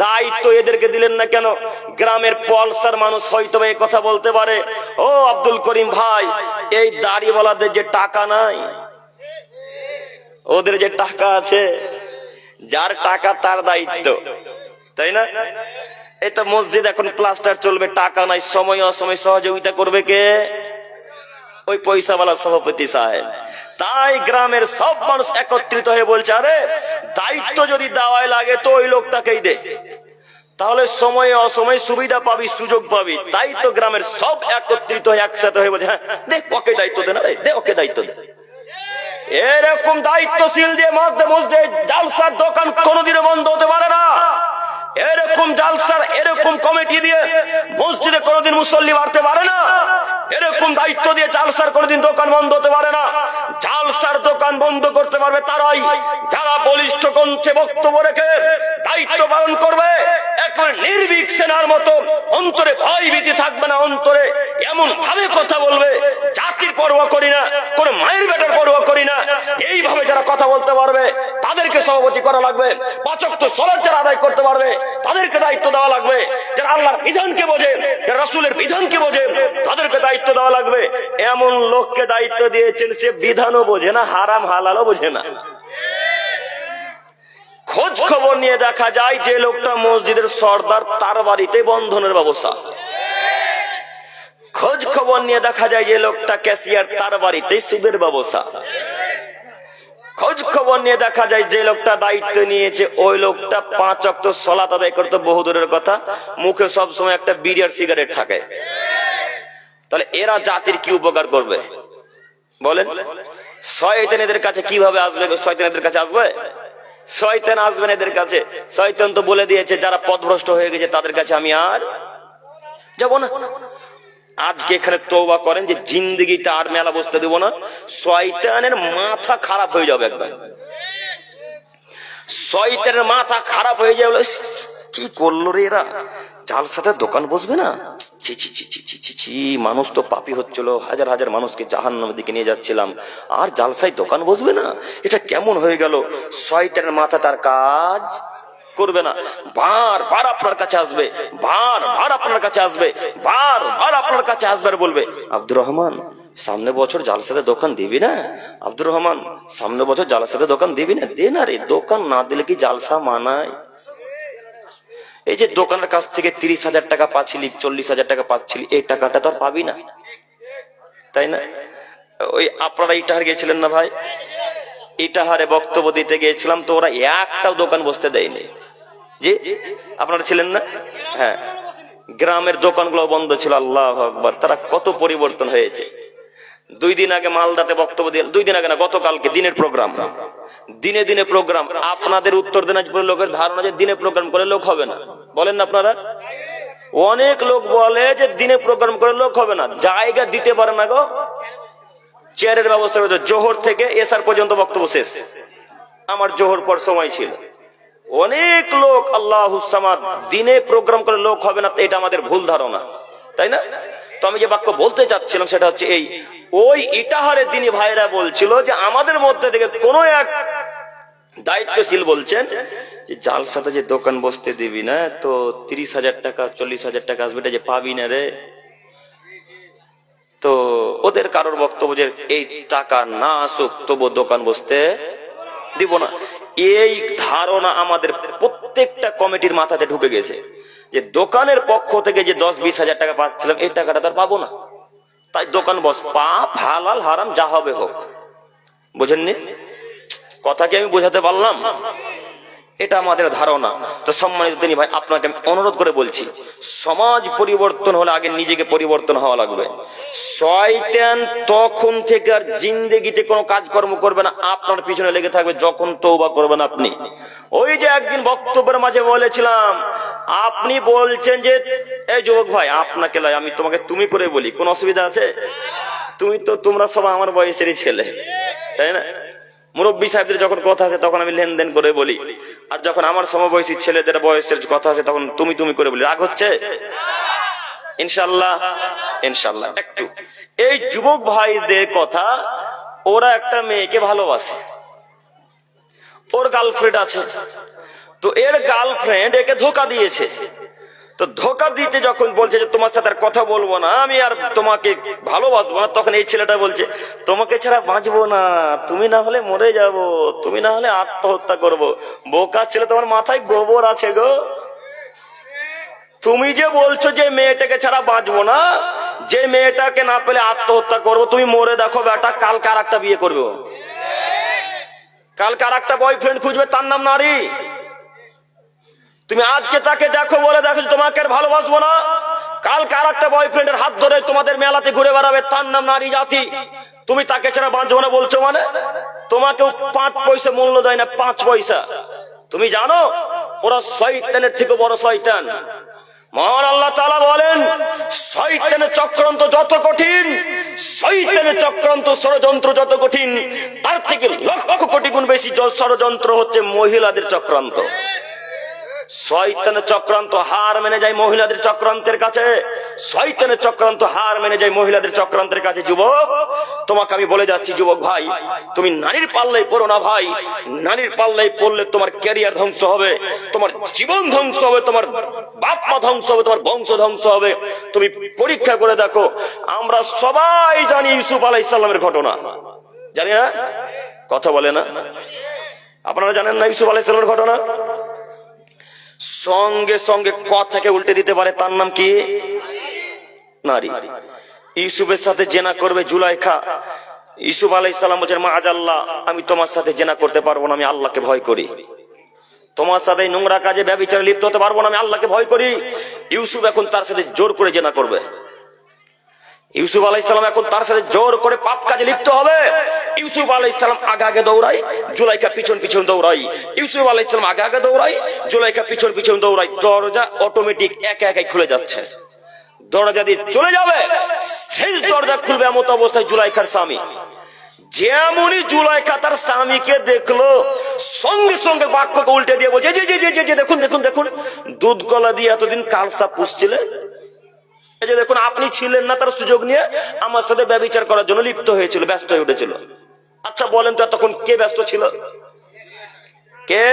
দায়িত্ব এদেরকে দিলেন না কেন? গ্রামের পলসার মানুষ হয়তো এই কথা বলতে পারে, ও আব্দুল করিম ভাই, এই দাড়িওয়ালাদের যে টাকা নাই, ওদের যে টাকা আছে, যার টাকা তার দায়িত্ব, তাই না? এই তো মসজিদ এখন প্লাস্টার চলবে, টাকা নাই, সময় অসময় সহযোগিতা করবে কে? ওই পয়সাওয়ালা সভাপতি সাহেব। তাই গ্রামের সব মানুষ একত্রিত হয়ে বলছে, আরে দায়িত্ব যদি দেওয়াই লাগে তো ওই লোকটাকেই দে, তাহলে সময়ে অসময়ে সুবিধা পাবি, সুযোগ পাবি। তাই তো গ্রামের সব একত্রিত হয়ে একসাথে হয়ে বলছে, হ্যাঁ দে, ওকে দায়িত্ব দে, না দে, ওকে দায়িত্ব দে। এরকম দায়িত্বশীল দিয়ে মসজিদে জালসার দোকান কোনোদিনও বন্ধ হতে পারে না। এরকম জালসার এরকম কমিটি দিয়ে মসজিদে কোনোদিন মুসল্লি বাড়তে পারে না। এরকম দায়িত্ব দিয়ে জালসার কোনোদিন দোকান বন্ধ হতে পারে না। জালসার দোকান বন্ধ করতে পারবে তারাই যারা বলিষ্ঠ কণ্ঠে বক্তব্য রেখে দায়িত্ব পালন করবে, একেবারে নির্ভীক সেনার মতো, অন্তরে ভয় ভীতি থাকবে না, অন্তরে এমন ভাবে কথা বলবে, জাতির পরোয়া করি না, কোন মায়ের বেটার পরোয়া করি না, এইভাবে যারা কথা বলতে পারবে তাদেরকে সভাপতি করা লাগবে। ৫ ওয়াক্ত সালাত যারা আদায় করতে পারবে তাদেরকে দায়িত্ব দেওয়া লাগবে। যারা আল্লাহর বিধানকে বোঝে, যারা রাসূলের বিধানকে বোঝে, তাদেরকে দায়িত্ব দেওয়া লাগবে। এমন লোককে দায়িত্ব দিয়েছেন সে বিধানও বোঝে না, হারাম হালালও বোঝে না। খোঁজ খবর নিয়ে দেখা যায় যে লোকটা মসজিদের সর্দার তার বাড়িতে বন্ধনের ব্যবস্থা। খোঁজ খবর নিয়ে দেখা যায় যে লোকটা ক্যাশিয়ার তার বাড়িতে সুদের ব্যবস্থা। খোঁজ খবর নিয়ে দেখা যায় যে লোকটা দায়িত্ব নিয়েছে ওই লোকটা ৫ ওয়াক্ত সালাত আদায় করতে বহুদূরের কথা, মুখে সবসময় একটা বিড়ি আর সিগারেট থাকে। তাহলে এরা জাতির কি উপকার করবে বলেন? শয়তান এদের কাছে কিভাবে আসবে? শয়তান এদের কাছে আসবে? শয়তান আসবেন এদের কাছে। শয়তান তো বলে দিয়েছে যারা পথভ্রষ্ট হয়ে গেছে তাদের কাছে আমি আর যাব না। আজকে এখানে তওবা করেন যে জিন্দেগিতে আর মেলা বসতে দেব না। শয়তানের মাথা খারাপ হয়ে যাবে একবার। শয়তানের মাথা খারাপ হয়ে যাবে, কি করলো রে এরা, জালসাতে দোকান বসবে না, ছি ছি ছি ছি ছি ছি, মানুষ তো পাপী হচ্ছিল, হাজার হাজার মানুষকে জাহান্নামের দিকে নিয়ে যাচ্ছিলাম, আর জালসায় দোকান বসবে না, এটা কেমন হয়ে গেল। শয়তানের মাথা তার কাজ করবে না। বারবার আপনার কাছে আসবে, বারবার আপনার কাছে আসবে, বারবার আপনার কাছে আসবে আর বলবে, আব্দুর রহমান সামনে বছর জালসাতে দোকান দিবি না? আব্দুর রহমান সামনে বছর জালসাতে দোকান দিবি না? দে না রে, দোকান না দিলে কি জালসা মানায়? এই যে দোকানের কাছ থেকে ৩০,০০০ টাকা পাচ্ছিলি, ৪০,০০০ টাকা পাচ্ছিলি, এই টাকাটা তো আর পাবি না, তাই না? ওই আপনারা ইটাহার গিয়েছিলেন না ভাই? ইটাহারে বক্তব্য দিতে গিয়েছিলাম তো ওরা একটাও দোকান বসতে দেয়নি। জি আপনারা ছিলেন না? হ্যাঁ, গ্রামের দোকানগুলো বন্ধ ছিল। আল্লাহু আকবার, তারা কত পরিবর্তন হয়েছে। 2 দিন আগে মালদাতে বক্তব্য দিয়ে, 2 দিন আগে না, গতকালকে দিনের প্রোগ্রাম, দিনে দিনে প্রোগ্রাম। আপনাদের উত্তর দিনাজপুরের লোকের ধারণা যে দিনে প্রোগ্রাম করে লোক হবে না, বলেন না আপনারা? অনেক লোক বলে যে দিনে প্রোগ্রাম করে লোক হবে না, জায়গা দিতে পারে না গো, চেয়ারের ব্যবস্থা করে জোহর থেকে এসার পর্যন্ত বক্তব্য শেষ। আমার জোহর পর সময় ছিল, অনেক লোক আল্লাহুস সামাদ, দিনে প্রোগ্রাম করে লোক হবে না, এটা আমাদের ভুল ধারণা, তাই না? তো আমি যে বাক্য বলতে চাচ্ছিলাম সেটা হচ্ছে এই, ওই ইটাহারের দিনই ভাইরা বলছিল যে আমাদের মধ্যে থেকে কোন এক দায়িত্বশীল বলছেন যে জালসাতে যে দোকান বসতে দিবি না তো 30,000 টাকা 40,000 টাকা আসবে, এটা যে পাবি না রে। তো ওদের কারোর বক্তব্য যে এই টাকা না আসুক তবু দোকান বসতে দিব না। এই ধারণা আমাদের প্রত্যেকটা কমিটির মাথাতে ঢুকে গেছে যে দোকানের পক্ষ থেকে যে 10-20 হাজার টাকা পাচ্ছিলাম এই টাকাটা তার পাবো না, তাই দোকান বস, পাপ হালাল হারাম যা হবে হোক। বুঝেননি কথা কি আমি বোঝাতে পারলাম? এটা আমাদের ধারণা। তো সম্মানিত দিনী ভাই, আপনাকে আমি অনুরোধ করে বলছি, সমাজ পরিবর্তন হলে আগে নিজেকে পরিবর্তন হওয়া লাগবে। শয়তান তখন থেকে আর জিন্দেগিতে কোনো কাজকর্ম করবে না, আপনার পিছনে লেগে থাকবে যখন তওবা করবেন আপনি। ওই যে একদিন বক্তব্যের মাঝে বলেছিলাম, আপনি বলছেন যে এই যুবক ভাই, আপনাকে লয় আমি তোমাকে তুমি করে বলি, কোন অসুবিধা আছে? তোমরা সবাই আমার বয়সেরই ছেলে, তাই না? মুরব্বী সাহেবদের যখন কথা আছে তখন আমি লেনদেন করে বলি, আর যখন আমার সমবয়সী ছেলেদের বয়সের কথা আছে তখন তুমি তুমি করে বলি। রাগ হচ্ছে? ইনশাল্লাহ ইনশাল্লাহ। একটু এই যুবক ভাইদের কথা, ওরা একটা মেয়েকে ভালোবাসে, ওর গার্লফ্রেন্ড আছে, তো এর গার্লফ্রেন্ড একে ধোকা দিয়েছে। তো ধোকা দিতে যখন বলছে যে তোমার সাথে আর কথা বলবো না, আমি আর তোমাকে ভালোবাসবো না, তখন এই ছেলেটা বলছে তোমাকে ছাড়া বাঁচবো না, তুমি না হলে মরে যাব, তুমি না হলে আত্মহত্যা করব। বোকা ছেলে, তোমার মাথায় গোবর আছে গো। তুমি যে বলছো যে মেয়েটাকে ছাড়া বাঁচবো না, যে মেয়েটাকে না পেলে আত্মহত্যা করবো, তুমি মরে দেখো বেটা, কালকে আর একটা বিয়ে করবে, কালকে আর একটা বয়ফ্রেন্ড খুঁজবে, তার নাম নারী। তুমি আজকে তাকে দেখো বলে দেখো তোমাকে আর ভালোবাসবো না, কালকে আর একটা বয়ফ্রেন্ডের হাত ধরে তোমাদের মেলাতে ঘুরে বেড়াবে, তার নাম নারী জাতি। তুমি তাকে ছাড়া বাঁচবো না বলছো মানে? তোমাকেও 5 পয়সা মূল্য দেয় না, 5 পয়সা। তুমি জানো ওরা শয়তানের থেকে বড় শয়তান। মহান আল্লাহ তাআলা বলেন, শয়তানের চক্রান্ত যত কঠিন, শয়তানের চক্রান্ত ষড়যন্ত্র যত কঠিন, তার থেকে লক্ষ কোটি গুণ বেশি ষড়যন্ত্র হচ্ছে মহিলাদের চক্রান্ত। শয়তানের চক্রান্ত হার মেনে যায় মহিলাদের চক্রান্তের কাছে, শয়তানের চক্রান্ত হার মেনে যায় মহিলাদের চক্রান্তের কাছে। যুবক, তোমাকে আমি বলে যাচ্ছি যুবক ভাই, তুমি নারীর পাল্লায় পড়ো না ভাই। নারীর পাল্লায় পড়লে তোমার ক্যারিয়ার ধ্বংস হবে, তোমার জীবন ধ্বংস হবে, তোমার বাপ মা ধ্বংস হবে, তোমার বংশ ধ্বংস হবে। তুমি পরীক্ষা করে দেখো, আমরা সবাই জানি ইউসুফ আলাইহিস সালামের ঘটনা, জানি না? কথা বলে না? আপনারা জানেন না ইউসুফ আলাইহিস সালামের ঘটনা? সঙ্গে সঙ্গে কথাকে উল্টে দিতে পারে, তার নাম কি? নারী। ইউসুফের সাথে জেনা করবে জুলাইখা। ইউসুফ আলাইহিস সালাম বলেন, মাআজাল্লাহ, আমি তোমার সাথে জেনা করতে পারবো না, আমি আল্লাহকে ভয় করি। তোমার সাথে নোংরা কাজে ব্যভিচারে লিপ্ত হতে পারবো না, আমি আল্লাহকে ভয় করি। ইউসুফ এখন তার সাথে জোর করে জেনা করবে। ইউসুফ আলাইহিস সালাম এখন তার সাথে জোর করে পাপ কাজে লিপ্ত হবে। ইউসুফ আলাইহিস সালাম আগে আগে দৌড়াই, জুলাইখা পিছন পিছন দৌড়াই। ইউসুফ আলাইহিস সালাম আগে আগে দৌড়াই, জুলাইখা পিছন পিছন দৌড়াই। দরজা অটোমেটিক একা একাই খুলে যাচ্ছে। দরজা দিয়ে চলে যাবে, শেষ দরজা খুলবে এমন অবস্থায় জুলাইখার স্বামী। যেমনই জুলাইখা তার স্বামীকে দেখলো, সঙ্গে সঙ্গে বাক্যকে উল্টে দিয়ে বলছে, জি জি জি জি, দেখুন দেখুন দেখুন, দুধ গলা দিয়ে এতদিন কালসা পুষছিলেন, এই যে দেখুন, আপনি ছিলেন না, তার সুযোগ নিয়ে আমার সাথে ব্যভিচার করার জন্য লিপ্ত হয়েছিল, ব্যস্ত হয়ে উঠেছিল। আচ্ছা বলেন তো তখন কে ব্যস্ত ছিল? কে?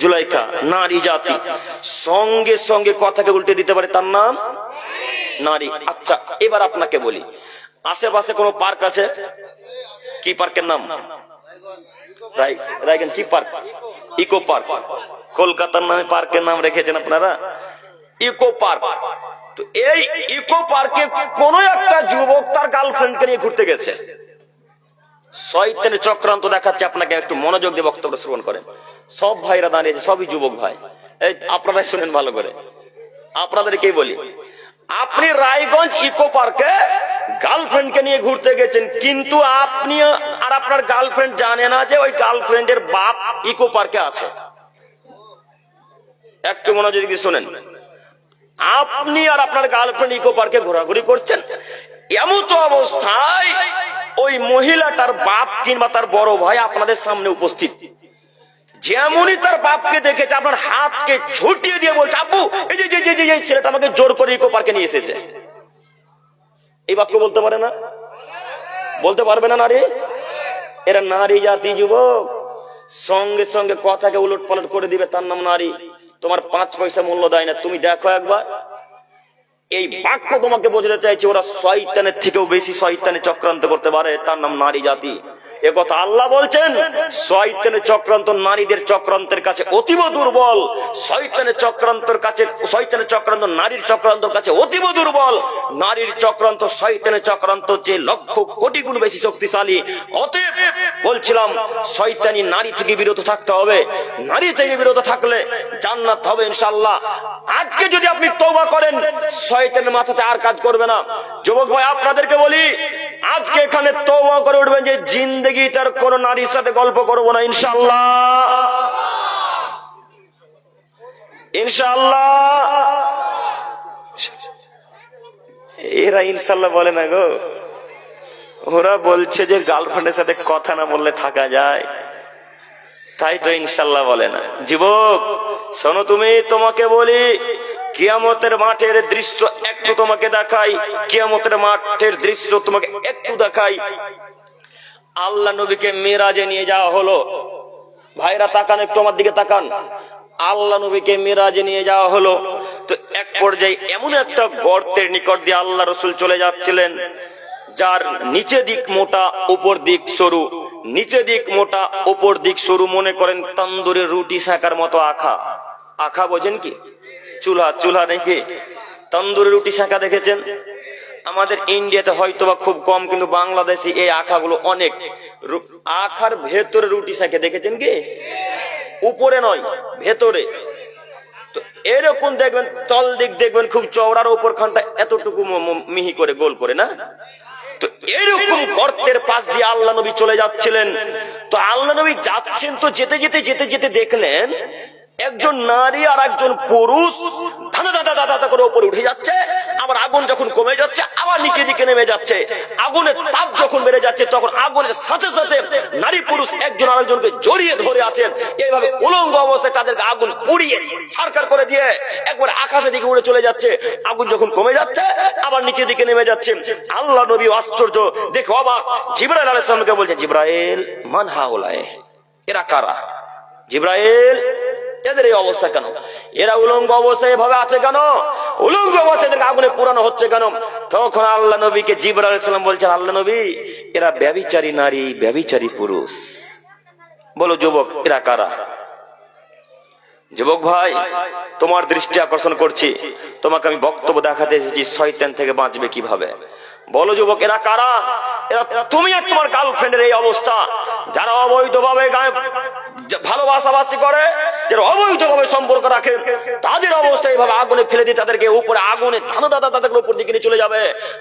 জুলাইখা, নারী জাতি। সঙ্গে সঙ্গে কথাকে উল্টে দিতে পারে, তার নাম নারী। আচ্ছা এবার আপনাকে বলি, আশেপাশে কোনো পার্ক আছে? কি পার্কের নাম? রায়গঞ্জ। কি পার্ক? Eco park. কলকাতার নামে পার্কের নাম রেখেছেন আপনারা, ইকো পার্ক। তো এই ইকো পার্কে কোন একটা যুবক তার গার্লফ্রেন্ডকে নিয়ে ঘুরতে গেছে। শয়তানের চক্রান্ত দেখাচ্ছে আপনাকে, একটু মনোযোগ দিয়ে বক্তব্য শ্রবণ করেন। সব ভাইরা দাঁড়িয়েছে, সবই যুবক ভাই, এই আপনারা শুনেন ভালো করে, আপনাদেরকেই বলি। আপনি রায়গঞ্জ ইকো পার্কে গার্লফ্রেন্ডকে নিয়ে ঘুরতে গেছেন, কিন্তু আপনি আর আপনার গার্লফ্রেন্ড জানে না যে ওই গার্লফ্রেন্ডের বাপ ইকো পার্কে আছে। একটু মনোযোগ দিয়ে শুনেন। আপনি আর আপনার গার্লফ্রেন্ড ইকো পার্কে ঘোরাঘুরি করছেন, এমন তো অবস্থায় ওই মহিলাটার বাপ কিংবা তার বড় ভাই আপনাদের সামনে উপস্থিত, যেমনই তার বাপকে দেখেছে আপনার হাতকে ছুটিয়ে দিয়ে বলছে, আব্বু এই যে যে যে এই ছেলেটা আমাকে জোর করে ইকো পার্কে নিয়ে এসেছে। এই বাক্য বলতে পারে না? বলতে পারবে না নারী? এরা নারী জাতি যুবক, সঙ্গে সঙ্গে কথাকে উলট পালট করে দিবে, তার নাম নারী। তোমার 5 পয়সা মূল্য দেয় না। তুমি দেখো একবার, এই বাক্য তোমাকে বোঝাতে চাইছে ওরা শয়তানের থেকেও বেশি শয়তানি চক্রান্ত করতে পারে, তার নাম নারী জাতি। এ কথা আল্লাহ বলছেন। শয়তানের চক্রান্ত নারীদের চক্রান্তের কাছে অতীব দুর্বল। শয়তানের চক্রান্ত নারীর চক্রান্তের কাছে অতীব দুর্বল। নারীর চক্রান্ত শয়তানের চক্রান্ত যে লক্ষ কোটি গুণ বেশি শক্তিশালী। অতএব বলছিলাম, শয়তানি নারী থেকে বিরত থাকতে হবে। নারী থেকে বিরত থাকলে জান্নাত হবে ইনশাআল্লাহ। আজকে যদি আপনি তওবা করেন, শয়তানের মাথাতে আর কাজ করবে না। যুবক ভাই, আপনাদেরকে বলি, আজকে এখানে তওবা করে উঠবেন যে জিন্দেগি তার কোন নারীর সাথে গল্প করব না ইনশাআল্লাহ। ইনশাআল্লাহ। এরা ইনশাআল্লাহ বলে না গো, ওরা বলছে যে গার্লফ্রেন্ডের সাথে কথা না বললে থাকা যায়, তাই তো ইনশাআল্লাহ বলে না। যুবক শোনো, তোমাকে বলি, কিয়ামতের মাঠের দৃশ্য একটু তোমাকে দেখাই। কিয়ামতের মাঠের দৃশ্য তোমাকে একটু দেখাই। আল্লাহ নবীকে মিরাজে নিয়ে যাওয়া হলো। ভাইরা তাকান, একটু আমার দিকে তাকান। আল্লাহ নবীকে মিরাজে নিয়ে যাওয়া হলো। তো এক পর্যায়ে এমন একটা গর্তের নিকট দিয়ে আল্লাহ রাসূল চলে যাচ্ছিলেন, যার নিচে দিক মোটা, উপর দিক সরু। নিচে দিক মোটা, উপর দিক সরু। মনে করেন তন্দুরের রুটি সেকার মতো আখা। আখা বোঝেন কি? চুলা নাকি? তন্দুরের রুটি সেকা দেখেছেন? আমাদের ইন্ডিয়াতে হয়তো বা খুব কম, কিন্তু বাংলাদেশে এই আখাগুলো অনেক। আখার ভেতরে রুটি সেকে দেখেছেন কি? উপরে নয়, ভেতরে। তো এরকম দেখবেন, তল দিক দেখবেন খুব চওড়ার, উপর খানটা এতটুকু মিহি করে গোল করে না। তো এরকম গর্তের পাশ দিয়ে আল্লাহ নবী চলে যাচ্ছিলেন। তো আল্লাহ নবী যাচ্ছেন, তো যেতে যেতে দেখলেন একজন নারী আর একজন পুরুষ দাদা করে উপরে উঠে যাচ্ছে। আবার আগুন যখন কমে যাচ্ছে, আবার নিচে দিকে নেমে যাচ্ছে। আগুনের তাপ যখন বেড়ে যাচ্ছে, তখন আগুনের সাথে সাথে নারী পুরুষ একজন আরেকজনকে জড়িয়ে ধরে আছে। এইভাবে উলঙ্গ অবস্থায় তাদেরকে আগুন পুড়িয়ে ছারখার করে দিয়ে একবার আকাশের দিকে উড়ে চলে যাচ্ছে। আগুন যখন কমে যাচ্ছে, আবার নিচে দিকে নেমে যাচ্ছে। আল্লাহ নবী আশ্চর্য দেখে অবাক। জিবরাইল আলাইহিস সালামকে বলছে, জিবরাইল মান হাউলায়ে, এরা কারা? জিবরাইল, এদের এই অবস্থা কেন? এরা উলঙ্গ অবস্থায় এভাবে আছে কেন? উলঙ্গ অবস্থায় এদেরকে আগুনে পোড়ানো হচ্ছে কেন? তখন আল্লাহ নবীকে জিবরাইল আলাইহিস সালাম বলছেন, আল্লাহ নবী, এরা ব্যভিচারী নারী, ব্যভিচারী পুরুষ। বলো যুবক, এরা কারা? যুবক ভাই, তোমার দৃষ্টি আকর্ষণ করছি। তোমাকে আমি বক্তব্য দেখাতে এসেছি শয়তান থেকে বাঁচবে কিভাবে। বলো যুবক, এরা কারা? এরা তুমি আর তোমার গার্লফ্রেন্ডের এই অবস্থা। যারা অবৈধভাবে ভালোবাসাবাসি করে, যারা অবৈধভাবে সম্পর্ক রাখে, তাদের অবস্থা এইভাবে আগুনে ফেলে দিয়ে তাদেরকে উপরে আগুনে তাদের উপর দিকে নিয়ে চলে যাবে।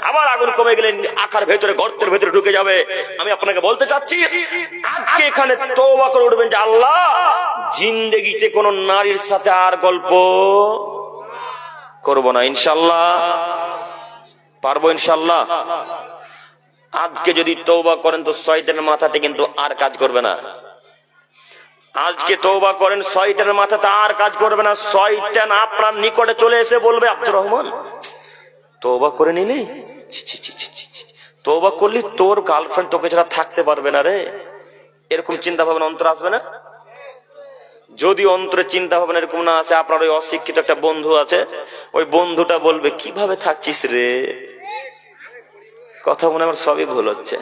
আবার আগুন কমে গেলে আখার ভেতরে, গর্তের ভেতরে ঢুকে যাবে। আমি আপনাকে বলতে চাচ্ছি, আজকে এখানে তওবা করে উঠবেন যে আল্লাহ, জিন্দেগিতে কোন নারীর সাথে আর গল্প করব না ইনশাআল্লাহ। পারবো ইনশাআল্লাহ। আজকে যদি তওবা করেন, তো শয়তানের মাথাতে কিন্তু আর কাজ করবে না। আজকে তওবা করেন, শয়তানের মাথাতে আর কাজ করবে না। শয়তান আপনার নিকটে চলে এসে বলবে, আব্দুর রহমান তওবা করে নিলি, তওবা করলি, তোর গার্লফ্রেন্ড তোকে ছাড়া থাকতে পারবে না রে। এরকম চিন্তা ভাবনা অন্তরে আসবে না? যদি অন্তরে চিন্তা ভাবনা এরকম না আসে, আপনার ওই অশিক্ষিত একটা বন্ধু আছে, ওই বন্ধুটা বলবে, কিভাবে থাকছিস রে? কথা মনে আমার সবই ভুল হচ্ছে।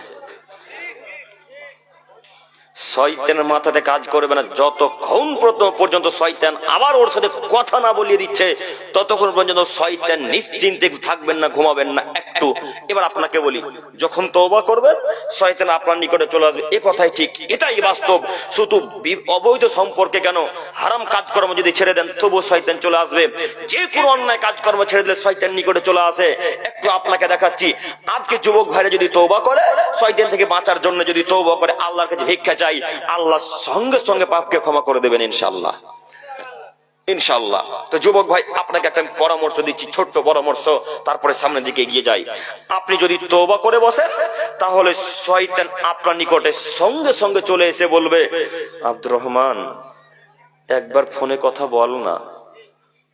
শয়তানের মাথাতে কাজ করবে না। যতক্ষণ পর্যন্ত শয়তান আবার ওর সাথে কথা না বলিয়ে দিচ্ছে, ততক্ষণ পর্যন্ত শয়তান নিশ্চিন্তে থাকবেন না, ঘুমাবেন না একটু। এবার আপনাকে বলি, যখন তওবা করবেন, শয়তান আপনার নিকটে চলে আসবে। এ কথাই ঠিক, এটাই বাস্তব। শুধু অবৈধ সম্পর্কে কেন, হারাম কাজকর্ম যদি ছেড়ে দেন, তবু শয়তান চলে আসবে। যে কোনো অন্যায় কাজকর্ম ছেড়ে দিলে শয়তান নিকটে চলে আসে। একটু আপনাকে দেখাচ্ছি। আজকে যুবক ভাইরা যদি তওবা করে, শয়তান থেকে বাঁচার জন্য যদি তওবা করে, আল্লাহর কাছে ভিক্ষা চাই, আল্লাহ সঙ্গে সঙ্গে পাপকে ক্ষমা করে দেবেন ইনশাআল্লাহ। ইনশাআল্লাহ। তো যুবক ভাই, আপনাকে একটা আমি পরামর্শ দিচ্ছি, ছোট্ট পরামর্শ, তারপরে সামনের দিকে এগিয়ে যাই। আপনি যদি তওবা করে বসেন, তাহলে শয়তান আপনার নিকটে সঙ্গে সঙ্গে চলে এসে বলবে, আব্দুর রহমান একবার ফোনে কথা বল না,